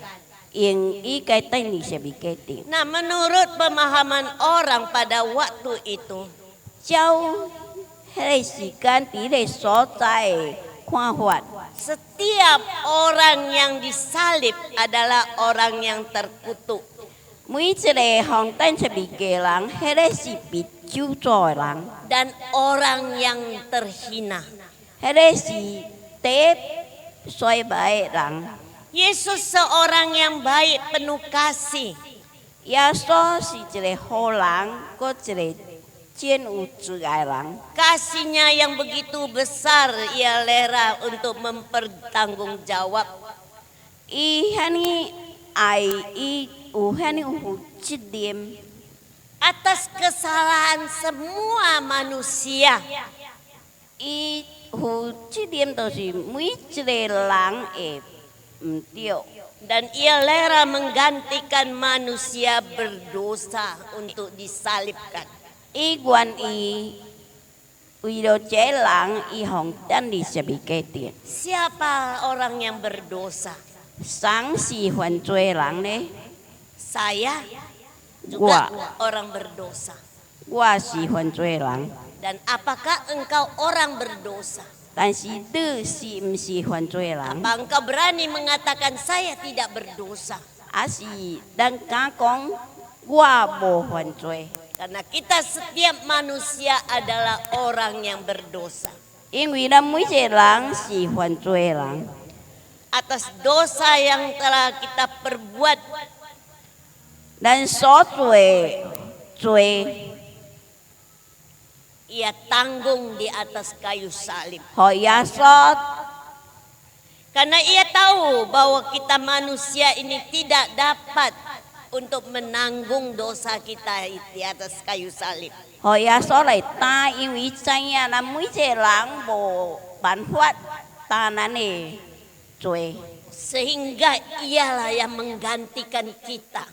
用伊该等于十字架顶。 Nah, menurut pemahaman orang pada waktu itu, 照迄个时间伫个所在的看法， setiap orang yang disalib adalah orang yang terkutuk. 每一个红灯十字架人，迄个是被救助的人， Dan orang yang terhina. 迄个是第一衰败的人。 Yesus seorang yang baik, penuh kasih. 耶稣是一个好人，搁一个真有慈爱的人。 Kasihnya yang begitu besar, ia rela untuk mempertanggungjawab. 伊遐尼爱，伊有遐尼有负责任。 Atas kesalahan semua manusia. 伊负责任就是每一个人会毋对， Dan ia rela menggantikan manusia berdosa untuk disalibkan. 伊愿意为了这人，伊互等于十字架顶。 Siapa orang yang berdosa? 谁是犯罪的人呢？ Saya juga orang berdosa. 我是犯罪的人， Dan apakah engkau orang berdosa? 但是你是毋是犯罪的人？ Apa engkau berani mengatakan saya tidak berdosa? 还是咱敢讲我无犯罪？ Karena kita setiap manusia adalah orang yang berdosa. 因为咱每一个人是犯罪的人， Atas dosa yang telah kita perbuat, 咱所做的罪， ia tanggung di atas kayu salib. 互耶稣 Karena ia tahu bahwa kita manusia ini tidak dapat untuk menanggung dosa kita di atas kayu salib. 互耶稣来担，因为伊知影咱每一个人无办法担咱的罪。 Sehingga ialah yang menggantikan kita.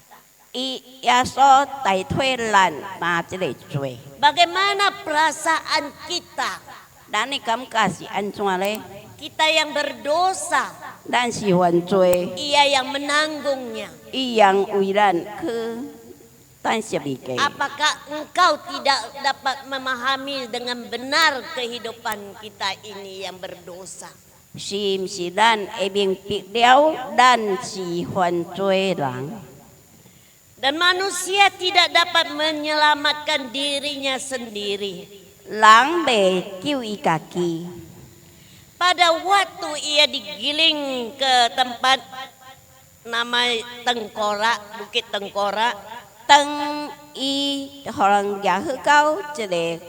耶稣代替咱担这个罪， Bagaimana perasaan kita? 咱的感觉是安怎呢？ Kita yang berdosa, 咱是犯罪， ia yang menanggungnya. 伊样为咱去担十字架。 Apakah engkau tidak dapat memahami dengan benar kehidupan kita ini yang berdosa? 是毋是咱会明白了，咱是犯罪的人？ Dan manusia tidak dapat menyelamatkan dirinya sendiri. 人袂救伊家己。 Pada waktu ia digiling ke tempat nama Tengkorak, Bukit Tengkorak, 当伊互人举去到一个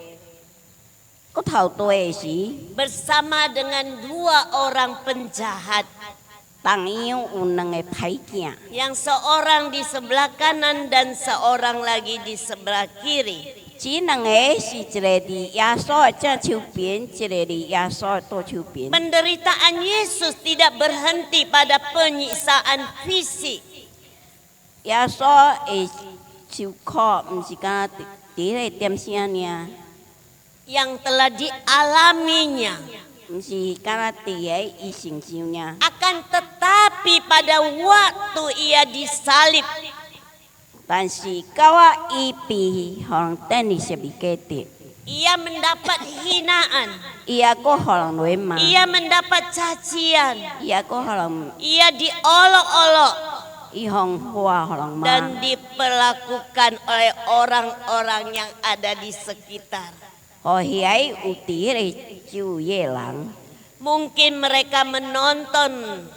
骨头堆的时， bersama dengan dua orang penjahat. tangiu unang paikia. Yang seorang di sebelah kanan dan seorang lagi di sebelah kiri. Chỉ năng si chile di yaso cha chiu bien chile di yaso to chiu bien. Penderitaan Yesus tidak berhenti pada penyiksaan fisik. Yaso chiu ko msika dire tiam siania. Yang telah dialaminya. Msika tie ising siunya. Akan tetapi pada waktu ia disalib. Dan si kawa ipi orang teni sebiketi. Ia mendapat hinaan. Ia ko orang luema. Ia mendapat cacian. Ia ko orang. Ia diolok-olok. Ihong hua orang ma. Dan diperlakukan oleh orang-orang yang ada di sekitar. Oh hiai utire ciu yelang. Mungkin mereka menonton.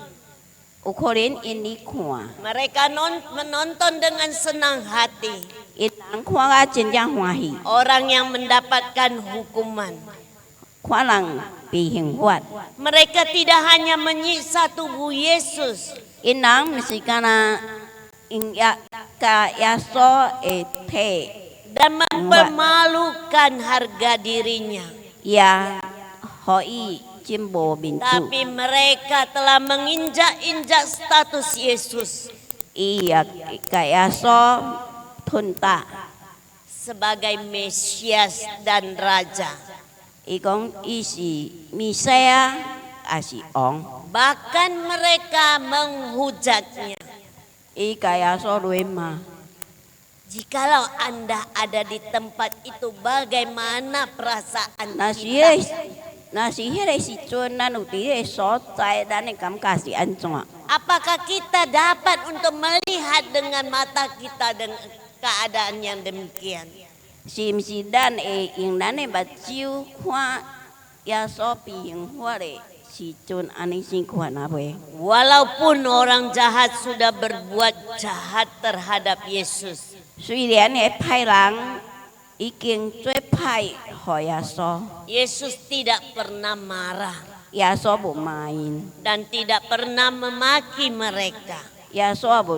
Ukorin ini kuah. Mereka menonton dengan senang hati. Inang kuah jenjang wahi. Orang yang mendapatkan hukuman. Kuah lang pihing huat. Mereka tidak hanya menyiksa tubuh Yesus. Inang mesti kana ingya ka yaso te. Dan mempermalukan harga dirinya. Ya hoi cimbo bintu. Tapi mereka telah menginjak-injak status Yesus. Iya ka yaso tunta. Sebagai Mesias dan Raja. Ikong isi misaya asi ong. Bahkan mereka menghujatnya. Ika yaso luema. Jikalau Anda ada di tempat itu, bagaimana perasaan Nasihere si cunan utire sotai dan kam kasih ancong. Apakah kita dapat untuk melihat dengan mata kita dengan keadaan yang demikian? Sim sidan ing nane baciu kwa ya sopi yang huare si cun ani sing kwa nabe. Walaupun orang jahat sudah berbuat jahat terhadap Yesus. Suidian pai lang iking cue pai hoyaso. Yesus tidak pernah marah. Yaso bu main. Dan tidak pernah memaki mereka. Yaso bu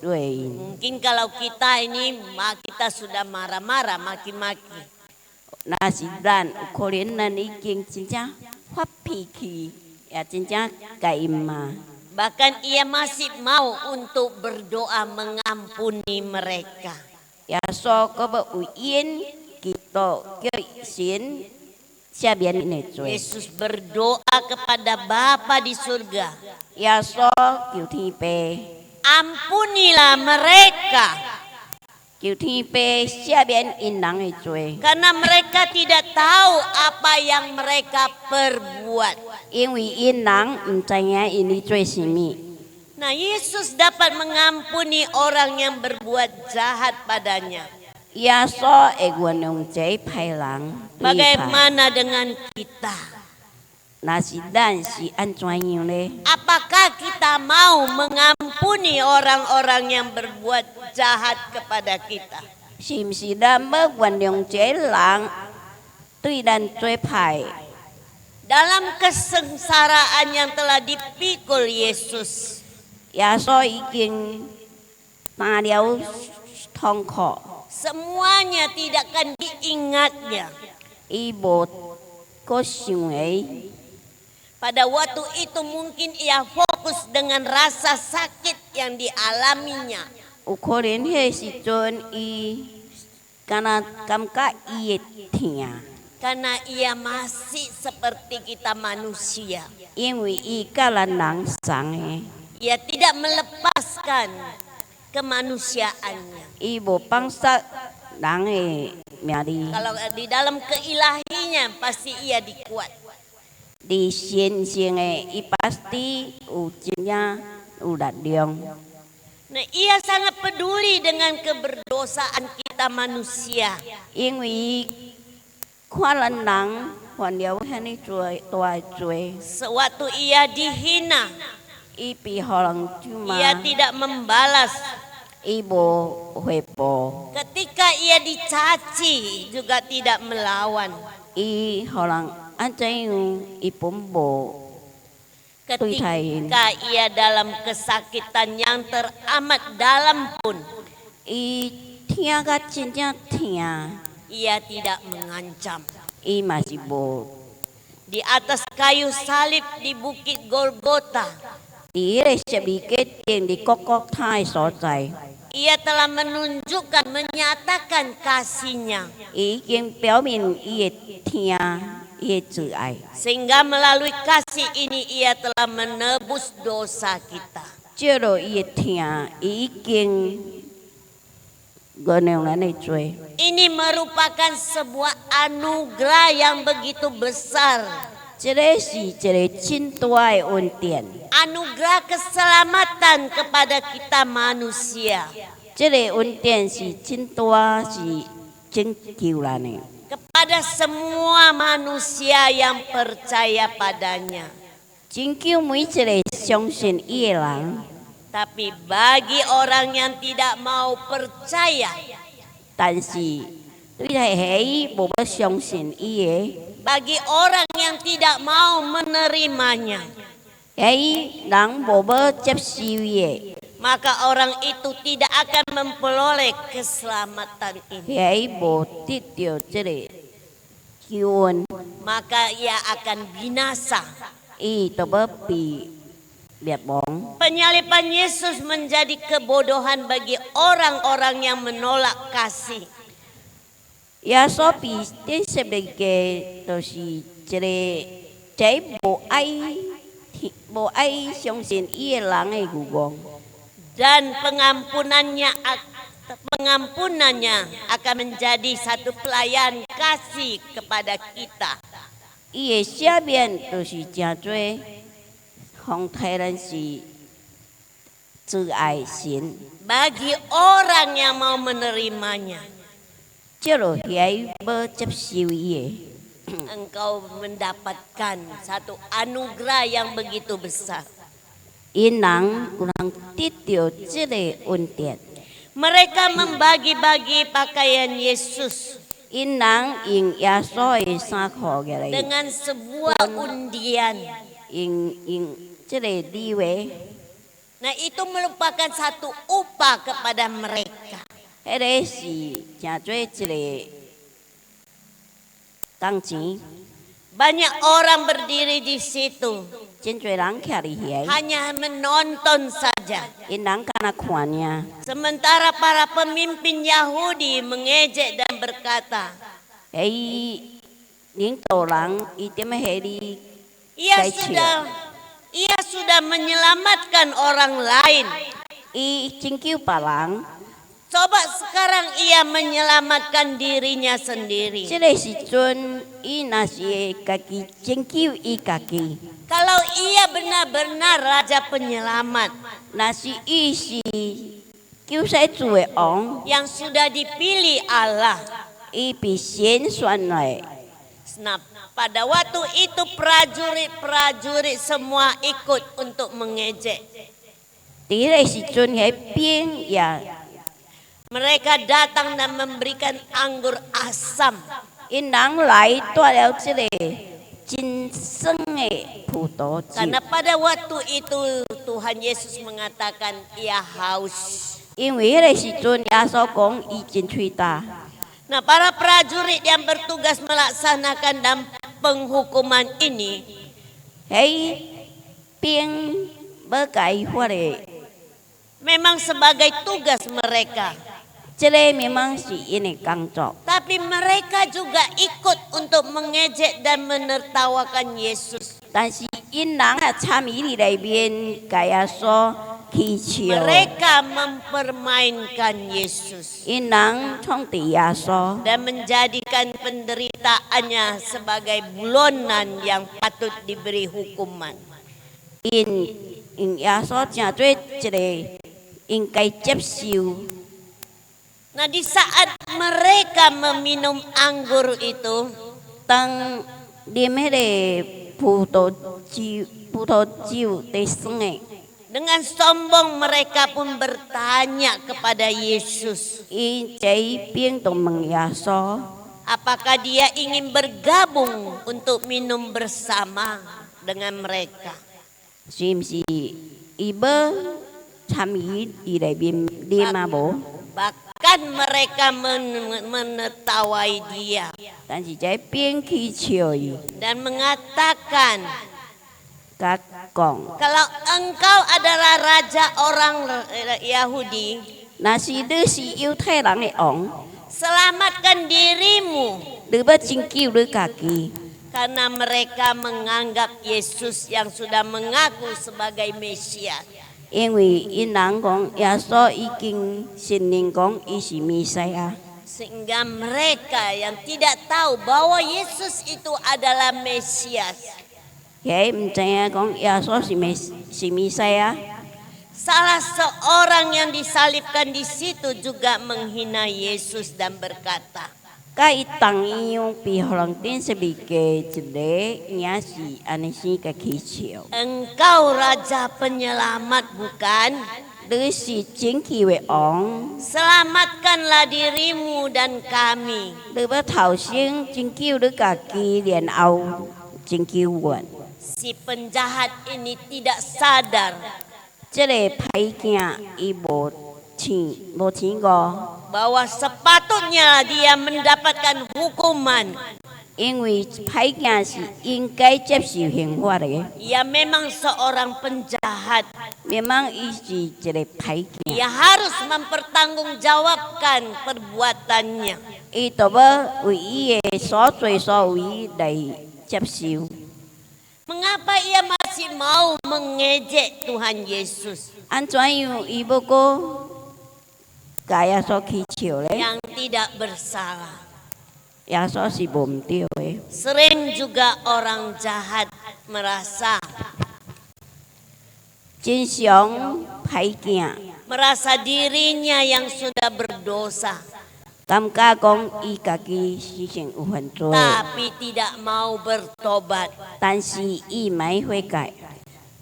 duein. Mungkin kalau kita ini kita sudah marah-marah, maki-maki. Nasi dan ukorin nan iking cinca wapiki ya cinca kaima. Bahkan ia masih mau untuk berdoa mengampuni mereka. Ya so ko ba uin kito sin siabian ini cuy. Yesus berdoa kepada Bapa di surga. Ya so kiu tipe. Ampunilah mereka. Kiu tipe siabian inang cuy. Karena mereka tidak tahu apa yang mereka perbuat. Inwi inang entahnya ini cuy simi. Nah, Yesus dapat mengampuni orang yang berbuat jahat padanya. Ya so eguanong cai pailang. Bagaimana dengan kita? Nasi dan si ancuanyu le. Apakah kita mau mengampuni orang-orang yang berbuat jahat kepada kita? Sim si dan eguanong cai lang. Tui dan cuy pai. Dalam kesengsaraan yang telah dipikul Yesus. Ya so iking tadiau tongko. Semuanya tidak akan diingatnya. Ibu kosyungai. Pada waktu itu mungkin ia fokus dengan rasa sakit yang dialaminya. Ukorin he si chun i kana kamka ietia. Karena ia masih seperti kita manusia. Inwi i kalanang sange. Ia tidak melepaskan kemanusiaannya. Ibu pangsa nange miari. Kalau di dalam keilahinya pasti ia dikuat. Di sien sienge i pasti ujinya udah diong. Nah, ia sangat peduli dengan keberdosaan kita manusia. Inwi kualanang wandiau hani tua cuy. Sewaktu ia dihina, Ipi holang cuma. ia tidak membalas. Ibu hepo. Ketika ia dicaci juga tidak melawan. I holang ancayu ipumbo. ketika ia dalam kesakitan yang teramat dalam pun Tia ka cinta tia ia tidak mengancam. masih bo. Di atas kayu salib di bukit Golgota, Tire sedikit yang di kokok thai sotai. ia telah menunjukkan, menyatakan kasihnya. Yang表明 ia tia ia tự ai. Sehingga melalui kasih ini ia telah menebus dosa kita. Jero ia tia yang goneng lane cuy. Ini merupakan sebuah anugerah yang begitu besar. Jere si jere cintuai untian. Anugerah keselamatan kepada kita manusia. Jere untian si cintua si cengkiu lane. Kepada semua manusia yang percaya padanya. Cengkiu mui jere xiongxin ia lang. Tapi bagi orang yang tidak mau percaya, 但是你係喺冇乜相信伊嘅， bagi orang yang tidak mau menerimanya, 喺人冇乜接受伊嘅， maka orang itu tidak akan memperoleh keselamatan ini. 喺冇得到即個救恩， Maka ia akan binasa. 伊就要被滅亡。 Penyaliban Yesus menjadi kebodohan bagi orang-orang yang menolak kasih. 耶穌被啲十嚟嘅，就是即個冇愛相信伊嘅人嘅故講。 Dan pengampunannya akan menjadi satu pelayan kasih kepada kita. 伊嘅下面就是真多。 Hong Thailand si tự ai xin Bagi orang yang mau menerimanya, Jero hiai bercepsiwi engkau mendapatkan satu anugerah yang begitu besar. Inang kurang titio jere untian Mereka membagi-bagi pakaian Yesus Inang ing yasoi sakho gere dengan sebuah undian. ing jere diwe Nah, itu merupakan satu upah kepada mereka. Ere si jajwe jere tangji Banyak orang berdiri di situ jenjwe lang kari hiai hanya menonton saja. Inang kana kuanya Sementara para pemimpin Yahudi mengejek dan berkata, Hei ning tolang iteme heri ia sudah menyelamatkan orang lain. cingkiu palang Coba sekarang ia menyelamatkan dirinya sendiri. Jere si chun nasi kaki cingkiu kaki Kalau ia benar-benar raja penyelamat nasi si kiu sai zue ong yang sudah dipilih Allah. bi xian xuan lai Nah, pada waktu itu prajurit-prajurit semua ikut untuk mengejek. Tire si chun he pieng ya Mereka datang dan memberikan anggur asam. Inang lai tua liao jere jin seng pu to Karena pada waktu itu Tuhan Yesus mengatakan ia haus. 因為咧時陣耶穌講已經吹大， Nah, para prajurit yang bertugas melaksanakan dan penghukuman ini 喺邊要解法咧， memang sebagai tugas mereka. 即個memang是因嘅工作， Tapi mereka juga ikut untuk mengejek dan menertawakan Yesus. 但是因人啊參與裏邊解耶穌起笑， Mereka mempermainkan Yesus 因人衝地耶穌， dan menjadikan penderitaannya sebagai bulonan yang patut diberi hukuman. 因耶穌真做一個應該接受。 Nah, di saat mereka meminum anggur itu, 當啉迄個葡萄酒第酸嘅， dengan sombong mereka pun bertanya kepada Yesus, 伊這邊就問耶穌， apakah dia ingin bergabung untuk minum bersama dengan mereka. 是唔是伊要参与伊内面念嘛无？ Bahkan mereka menertawai dia 但是在边去笑伊， dan mengatakan, 甲讲， kalau engkau adalah raja orang Yahudi, 若是你是犹太人的王， selamatkan dirimu. 你要拯救你家己。 Karena mereka menganggap Yesus yang sudah mengaku sebagai Mesias. 因为因人讲耶稣已经承认讲伊是弥赛亚， Sehingga mereka yang tidak tahu bahwa Yesus itu adalah Mesias. 佢唔知影讲耶稣是弥赛亚。 Salah seorang yang disalibkan di situ juga menghina Yesus dan berkata, 甲伊同样被互人钉十字架一个，也是安尼生甲起笑。 engkau Raja Penyelamat bukan? 你是拯救的王， Selamatkanlah dirimu dan kami. 你要头先拯救你家己，然後拯救阮。 Si penjahat ini tidak sadar 这个歹囝伊無聽過。 bahwa sepatutnya dia mendapatkan hukuman. 因為歹囝是應該接受刑法的， Ia memang seorang penjahat. 明明伊是一個歹囝， Ia harus mempertanggungjawabkan perbuatannya. 伊就要為伊的所作所為來接受。 Mengapa ia masih mau mengejek Tuhan Yesus 安怎樣伊要個甲耶穌起笑咧？ yang tidak bersalah? 耶穌是無毋對的。 Sering juga orang jahat merasa 真常歹囝 merasa dirinya yang sudah berdosa, 感覺講伊家己事情有犯罪， tapi tidak mau bertobat. 但是伊咪悔改。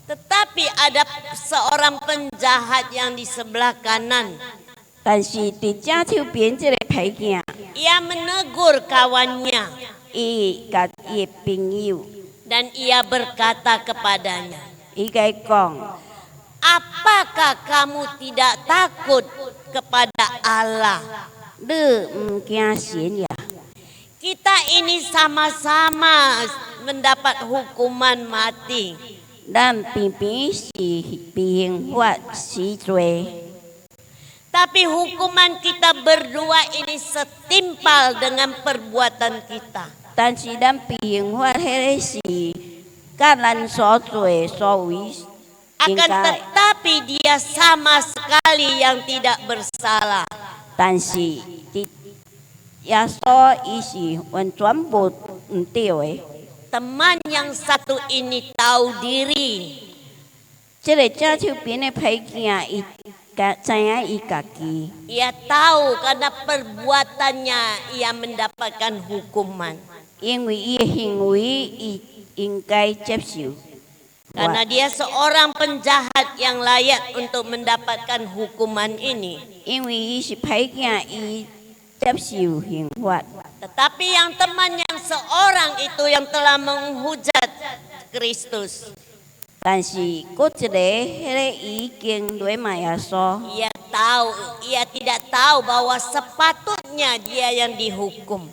Tetapi ada seorang penjahat yang di sebelah kanan. 但是伫正手邊這個歹囝， Ia menegur kawannya 伊甲伊的朋友， dan ia berkata kepadanya, 伊甲伊講。 apakah kamu tidak takut kepada Allah? 你唔驚神呀？ Kita ini sama-sama mendapat hukuman mati. 咱偏偏是被刑罰死罪， Tapi hukuman kita berdua ini setimpal dengan perbuatan kita. 但是咱被刑罰迄個是甲咱所做所為應 Akan 該， tetapi dia sama sekali yang tidak bersalah. 但是耶穌伊是完全無毋對的。 Teman yang satu ini tahu diri. 即個正手邊的歹囝，伊知影伊家己， Ia tahu karena perbuatannya ia mendapatkan hukuman. 因為伊的行為伊應該接受。 Karena dia seorang penjahat yang layak untuk mendapatkan hukuman ini. 因為伊是歹囝，伊接受刑罰。 Tetapi yang teman yang seorang itu yang telah menghujat Kristus. 但是，佫一個，迄個已經來罵耶穌， Ia tidak tahu bahwa sepatutnya dia yang dihukum.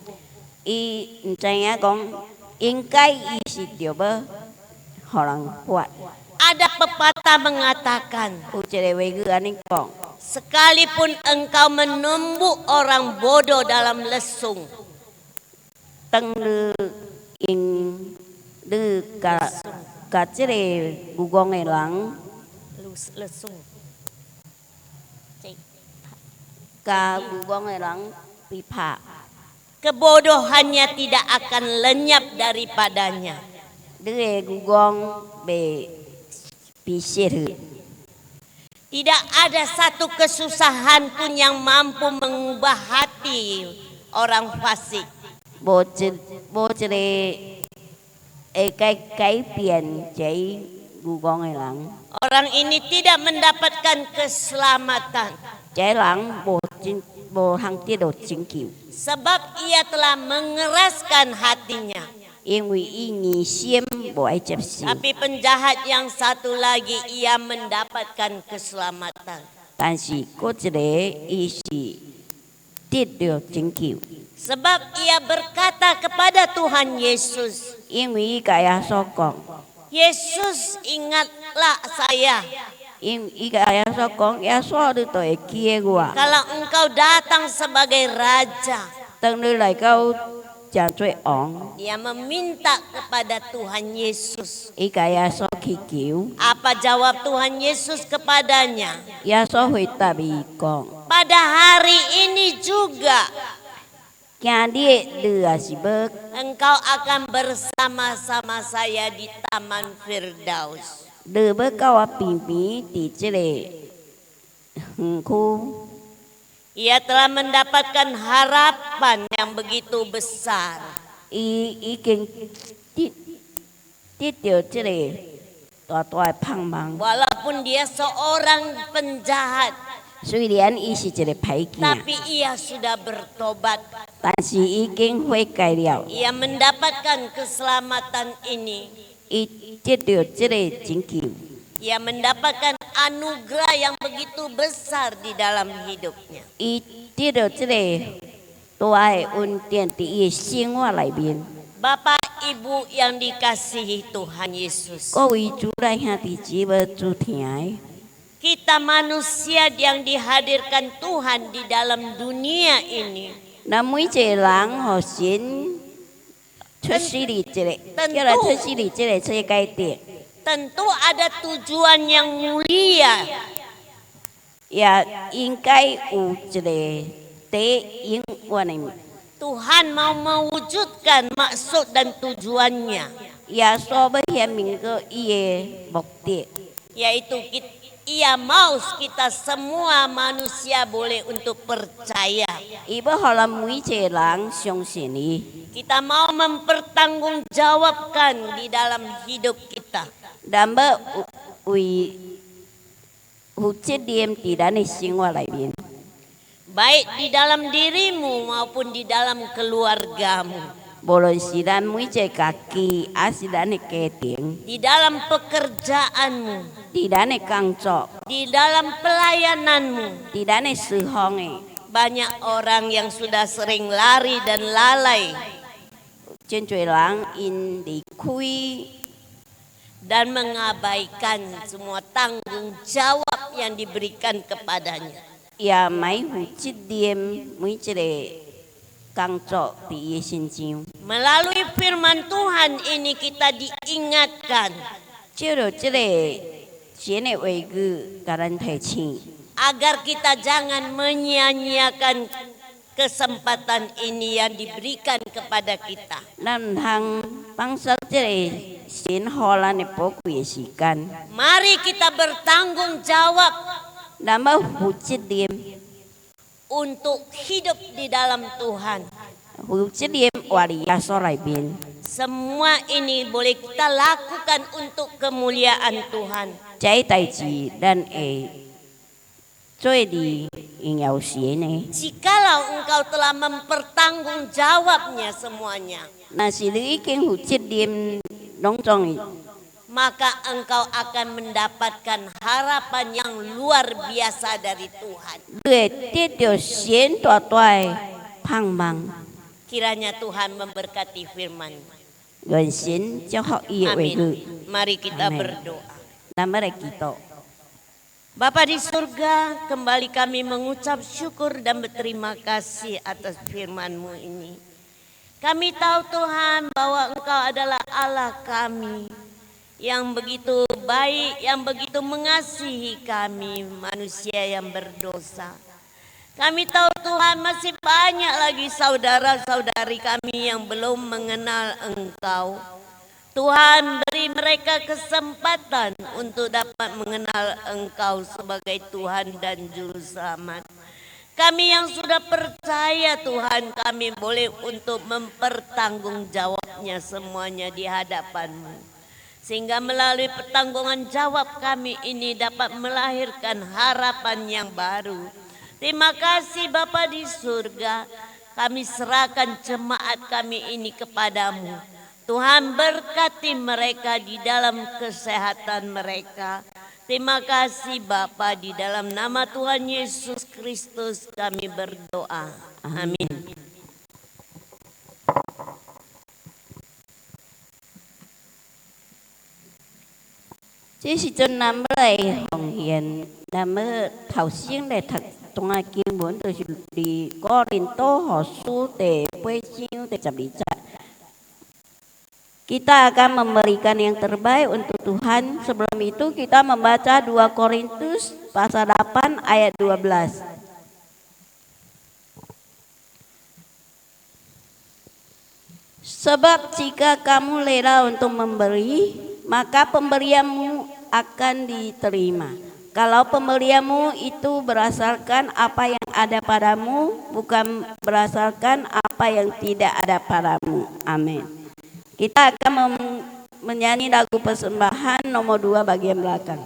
伊毋知影講，應該伊是着要，互人罰。 Ada pepatah mengatakan, 有一個話語安尼講， sekalipun engkau menumbuk orang bodoh dalam lesung, 當你因你甲即個愚公的人， lesung, 甲愚公的人被拍， kebodohannya tidak akan lenyap daripadanya. 你的愚公被失去。 Tidak ada satu kesusahan pun yang mampu mengubah hati orang fasik. 無一個會改變這愚公的人， Orang ini tidak mendapatkan keselamatan 這人無通得到拯救， sebab ia telah mengeraskan hatinya. 因为伊原先无爱接受， Tapi penjahat yang satu lagi ia mendapatkan keselamatan. 但是嗰一个伊是得到拯救， Sebab ia berkata kepada Tuhan Yesus, 因为伊甲耶稣讲， Yesus ingatlah saya 因为伊甲耶稣讲，耶稣你都会记得我， kalau engkau datang sebagai raja. 当你来到真做王， Dia meminta kepada Tuhan Yesus. 伊甲耶稣祈求， Apa jawab Tuhan Yesus kepadanya? 耶稣回答伊讲， Pada hari ini juga 今日你也是要。 engkau akan bersama-sama saya di Taman Firdaus. 你要甲我平平伫即个园区， Ia telah mendapatkan harapan yang begitu besar. 伊已经得到即个大大的盼望。 Walaupun dia seorang penjahat, 虽然伊是一个歹囝， tapi ia sudah bertobat. 但是已经悔改了， Ia mendapatkan keselamatan ini. 伊得到即个拯救， Ia mendapatkan anugerah yang begitu besar di dalam hidupnya. 伊得到即个大的恩典伫伊的生活内面。 Bapak Ibu yang dikasihi Tuhan Yesus. 各位主内兄弟姊妹主听的， Kita manusia yang dihadirkan Tuhan di dalam dunia ini. 咱每一个人互神出世伫即个，叫来出世伫即个世界顶。 Tentu ada tujuan yang mulia. 也应该有一个第永远的。 Tuhan mau mewujudkan maksud dan tujuannya. 耶稣要显明个伊的目的， Yaitu ia mau kita semua manusia boleh untuk percaya. 伊要互咱每一个人相信伊， Kita mau mempertanggungjawabkan di dalam hidup kita. 咱要为负责任伫咱的生活内面， Baik di dalam dirimu maupun di dalam keluargamu. 无论是咱每一个家己，还是咱的家庭， Di dalam pekerjaanmu. 伫咱的工作， Di dalam pelayananmu. 伫咱的侍奉的， Banyak orang yang sudah sering lari dan lalai. 真侪人因离开， Dan mengabaikan semua tanggung jawab yang diberikan kepadanya. 也埋负责任每一个工作伫伊的身上。 Melalui firman Tuhan ini kita diingatkan 借着这个神的话语，甲咱提醒， agar kita jangan menyia-nyiakan kesempatan ini yang diberikan kepada kita. 咱毋通放失这个神互咱的宝贵的时间。 Mari kita bertanggung jawab 咱要负责任， untuk hidup di dalam Tuhan. 负责任活伫耶稣内面。 Semua ini boleh kita lakukan untuk kemuliaan Tuhan. 这代志咱会做伫荣耀神的。 Jikalau engkau telah mempertanggungjawabnya semuanya, 若是你已经负责任，拢总会， maka engkau akan mendapatkan harapan yang luar biasa dari Tuhan. 你会得到神大大的盼望。 Kiranya Tuhan memberkati firman. 愿神祝福伊的话 Amin. 语。 Mari kita Amin. berdoa. 咱要来祈祷。 Bapa di surga, kembali kami mengucap syukur dan berterima kasih atas firman-Mu ini. Kami tahu Tuhan bahwa Engkau adalah Allah kami yang begitu baik, yang begitu mengasihi kami manusia yang berdosa. Kami tahu Tuhan masih banyak lagi saudara-saudari kami yang belum mengenal Engkau. Tuhan, beri mereka kesempatan untuk dapat mengenal Engkau sebagai Tuhan dan Juru Selamat. Kami yang sudah percaya Tuhan, kami boleh untuk mempertanggungjawabnya semuanya di hadapan-Mu. Sehingga melalui pertanggungan jawab kami ini dapat melahirkan harapan yang baru. Terima kasih Bapa di surga, kami serahkan jemaat kami ini kepadamu. Tuhan berkati mereka di dalam kesehatan mereka. Terima kasih Bapa, di dalam nama Tuhan Yesus Kristus kami berdoa. Amin. Chỉ là cho năm lại hồng hiền, năm thảo siêng để thật trong ai kinh muốn từ đi có đến tô họ su để quay chiếu để chậm đi chặt. Kita akan memberikan yang terbaik untuk Tuhan. Sebelum itu kita membaca 2 Korintus pasal 8 ayat 12. Sebab jika kamu rela untuk memberi, maka pemberianmu akan diterima. Kalau pemberianmu itu berdasarkan apa yang ada padamu, bukan berdasarkan apa yang tidak ada padamu. Amin. Kita akan menyanyi lagu persembahan nomor 2 bagian belakang.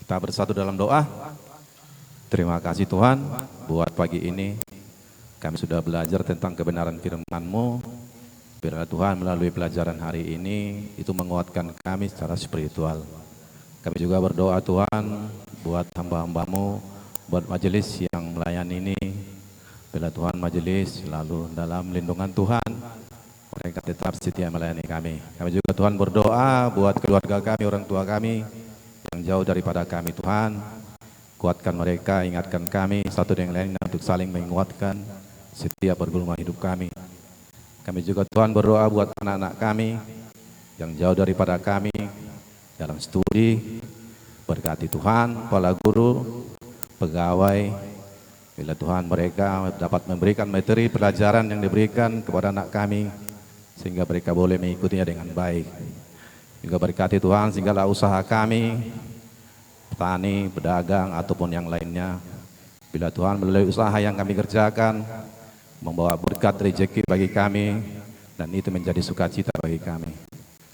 Kita bersatu dalam doa. Terima kasih Tuhan buat pagi ini. Kami sudah belajar tentang kebenaran firman-Mu. Biarlah Tuhan melalui pelajaran hari ini itu menguatkan kami secara spiritual. Kami juga berdoa Tuhan buat hamba-hamba-Mu, buat majelis yang melayani ini. Biarlah Tuhan majelis selalu dalam lindungan Tuhan. Mereka tetap setia melayani kami. Kami juga Tuhan berdoa buat keluarga kami, orang tua kami yang jauh daripada kami Tuhan. Kuatkan mereka, ingatkan kami satu dengan lainnya untuk saling menguatkan setiap bergulungan hidup kami. Kami juga Tuhan berdoa buat anak-anak kami yang jauh daripada kami dalam studi. Berkati Tuhan, kepala guru, pegawai. Bila Tuhan mereka dapat memberikan materi pelajaran yang diberikan kepada anak kami, sehingga mereka boleh mengikutinya dengan baik. Juga berkati Tuhan segala usaha kami, petani, pedagang, ataupun yang lainnya. Bila Tuhan melalui usaha yang kami kerjakan, membawa berkat rezeki bagi kami, dan itu menjadi sukacita bagi kami.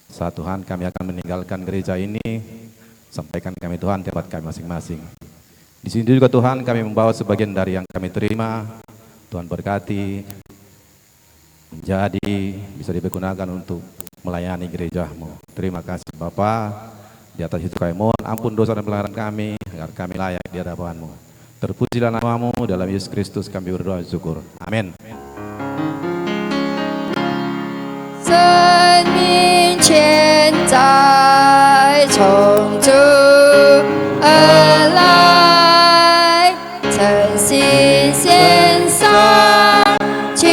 Saat Tuhan kami akan meninggalkan gereja ini, sampaikan kami Tuhan tempat kami masing-masing. Di sini juga Tuhan kami membawa sebagian dari yang kami terima, Tuhan berkati, menjadi bisa dipergunakan untuk melayani gereja-Mu. Terima kasih Bapa. Di atas itu kami mohon ampun dosa dan pelanggaran kami, agar kami layak di hadapan-Mu. Terpujilah nama-Mu, dalam Yesus Kristus kami berdoa syukur. Amin. 生命全在从主而来，诚心献上，求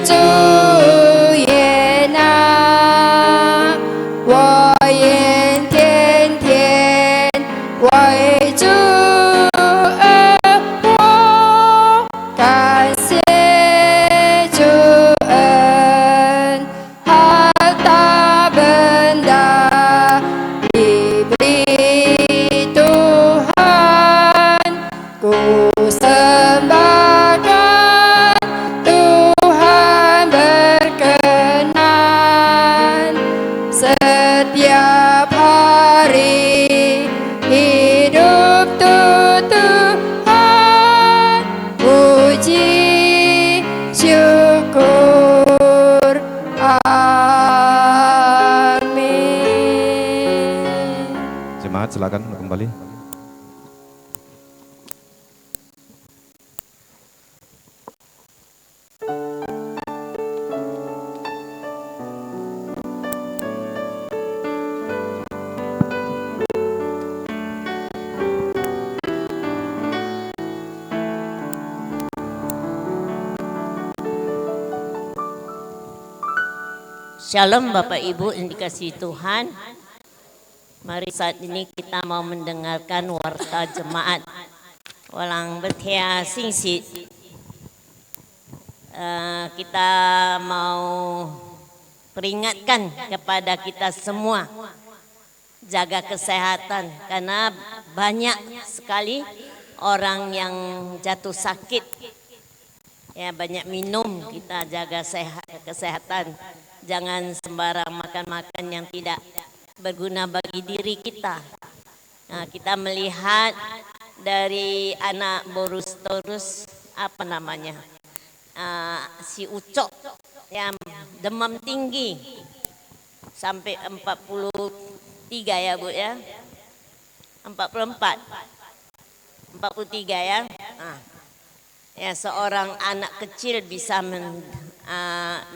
主悦纳。我愿天天为主而活，感谢主恩。harta benda diberi Tuhan, ku sembahkan Tuhan berkenan. Setiap hari hidup Tuhan, puji syukur. Amin. Jemaat silakan kembali. Shalom Bapak Ibu yang dikasihi Tuhan. Mari saat ini kita mau mendengarkan warta jemaat. Walang bertia singsit. Kita mau peringatkan kepada kita semua. Jaga kesehatan karena banyak sekali orang yang jatuh sakit. Ya, banyak minum, kita jaga kesehatan. Jangan sembarang makan-makan yang tidak berguna bagi diri kita. Nah, kita melihat dari anak Boris Taurus, apa namanya, si Ucok yang demam tinggi sampai 43 ya Bu ya, 43 ya. Ya, seorang anak kecil bisa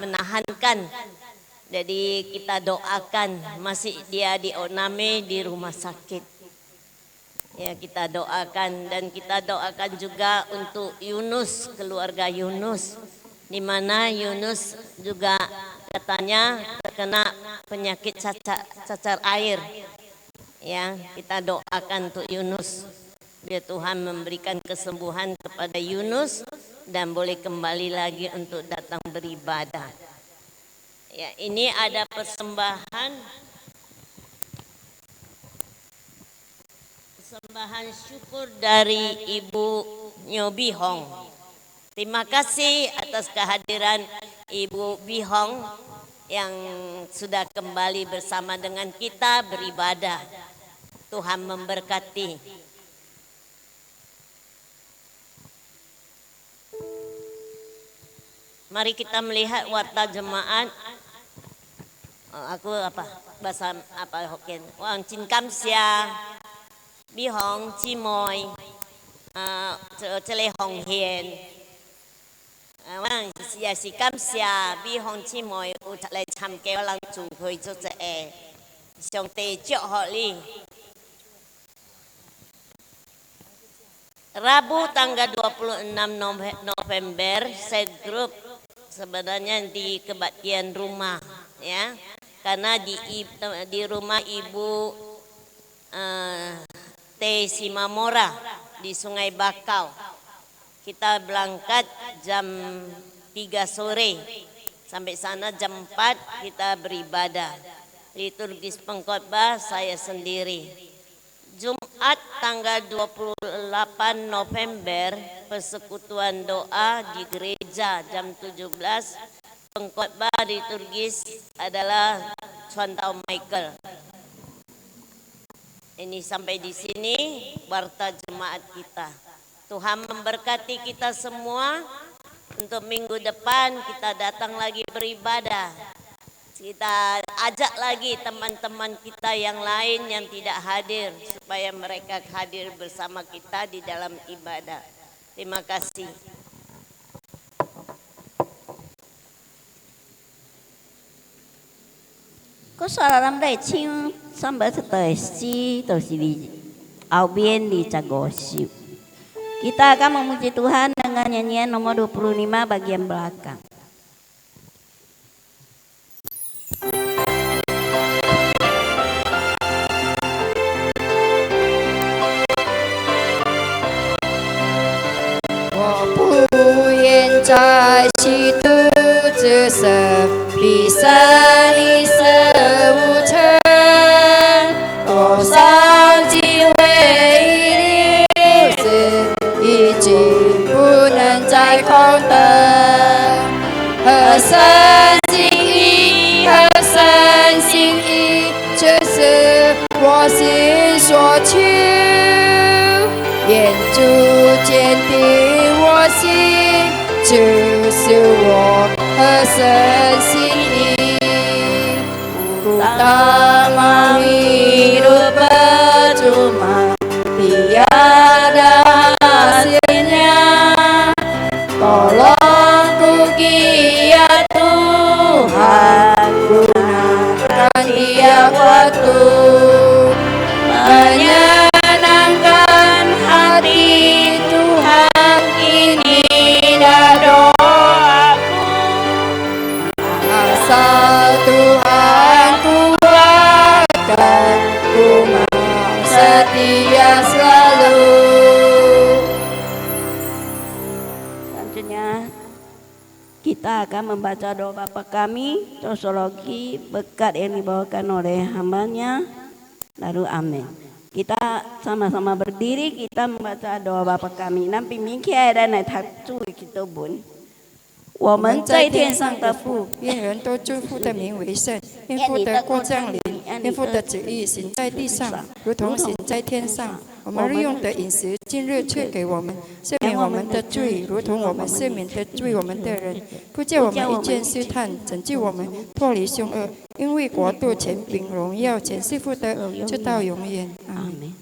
menahankan. Jadi kita doakan, masih dia di Oname di rumah sakit. Ya, kita doakan, dan kita doakan juga untuk Yunus, keluarga Yunus, di mana Yunus juga katanya terkena penyakit cacar air. Ya, kita doakan untuk Yunus, biar Tuhan memberikan kesembuhan kepada Yunus dan boleh kembali lagi untuk datang beribadah. Ya, ini ada persembahan syukur dari Ibu Nyobi Hong. Terima kasih atas kehadiran Ibu Bihong yang sudah kembali bersama dengan kita beribadah. Tuhan memberkati. Mari kita melihat warta jemaat. Aku bahasa Hokkien. Wang Chin Kam Sia, Bi Hong Chi Moi, Chele Hong Hien. Wang Ya Si Kam Sia, Bi Hong Chi Moi, U Chale Cham Keo Lang Chu Hui Chu Tse E. Xiong Te Jiok Ho Li. Rabu tanggal 26 November, set group sebenarnya di kebaktian rumah, ya, karena di rumah Ibu T. Simamora di Sungai Bakau. Kita berangkat jam 3 sore, sampai sana jam 4 kita beribadah. Liturgis pengkhotbah saya sendiri. Jumat tanggal 28 November, persekutuan doa di gereja jam 17. Pengkhotbah liturgis adalah Swantau Michael. Ini sampai di sini warta jemaat kita. Tuhan memberkati kita semua. Untuk minggu depan kita datang lagi beribadah. Kita ajak lagi teman-teman kita yang lain yang tidak hadir supaya mereka hadir bersama kita di dalam ibadah. Terima kasih. Có sao là năm đây chiêu sampai setelah si terus di Aubien di Cagosip. Kita akan memuji Tuhan dengan nyanyian nomor 25 bagian belakang. Pertama hidup percuma, tiada hasilnya. Tolongku giat Tuhan, gunakan tiap waktu menyenangkan hati Tuhan. Inilah doaku, asal Tuhan kuatkan, ku mau setia selalu. Selanjutnya kita akan membaca doa Bapa kami, tosologi berkat yang dibawakan oleh hambanya, lalu amin. Kita sama-sama berdiri, kita membaca doa Bapa kami. Nanti mingki ada naik takcu kita bun. 我们在天上的父，愿人都尊父的名为圣，愿父的国降临，愿父的旨意行在地上，如同行在天上。我们日用的饮食，今日赐给我们，赦免我们的罪，如同我们赦免的罪我们的人，不叫我们遇见试探，拯救我们脱离凶恶。因为国度、权柄、荣耀，全是父的，直到永远。阿门。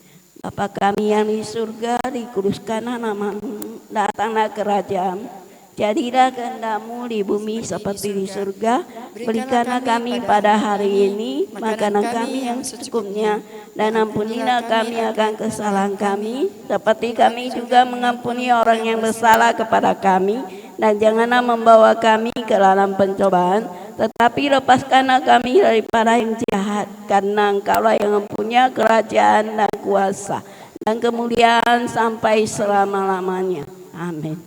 Bapa kami yang di surga, dikuduskanlah namamu, datanglah kerajaan. Jadilah kehendak-Mu di bumi seperti di surga. Berikanlah kami pada hari ini makanan kami yang secukupnya, dan ampunilah kami akan kesalahan kami, seperti kami juga mengampuni orang yang bersalah kepada kami. Dan janganlah membawa kami ke dalam pencobaan, tetapi lepaskanlah kami daripada yang jahat, karena Engkaulah yang mempunyai kerajaan dan kuasa dan kemuliaan sampai selama-lamanya. Amin.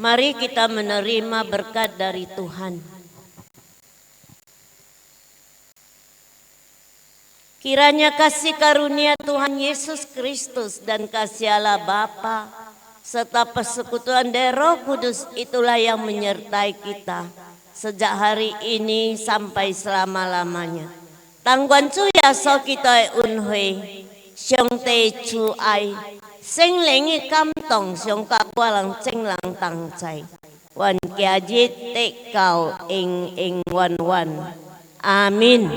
'Mari kita menerima berkat dari Tuhan. Kiranya kasih karunia Tuhan Yesus Kristus dan kasih Allah Bapa serta persekutuan dari Roh Kudus itulah yang menyertai kita sejak hari ini sampai selama-lamanya. 当愿主耶稣基督的恩惠、上帝慈爱、圣灵的感动，上甲我人众人同在，愿今日得到永永远远。阿门。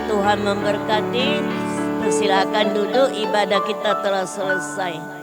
Tuhan memberkati. Persilakan duduk, ibadah kita telah selesai.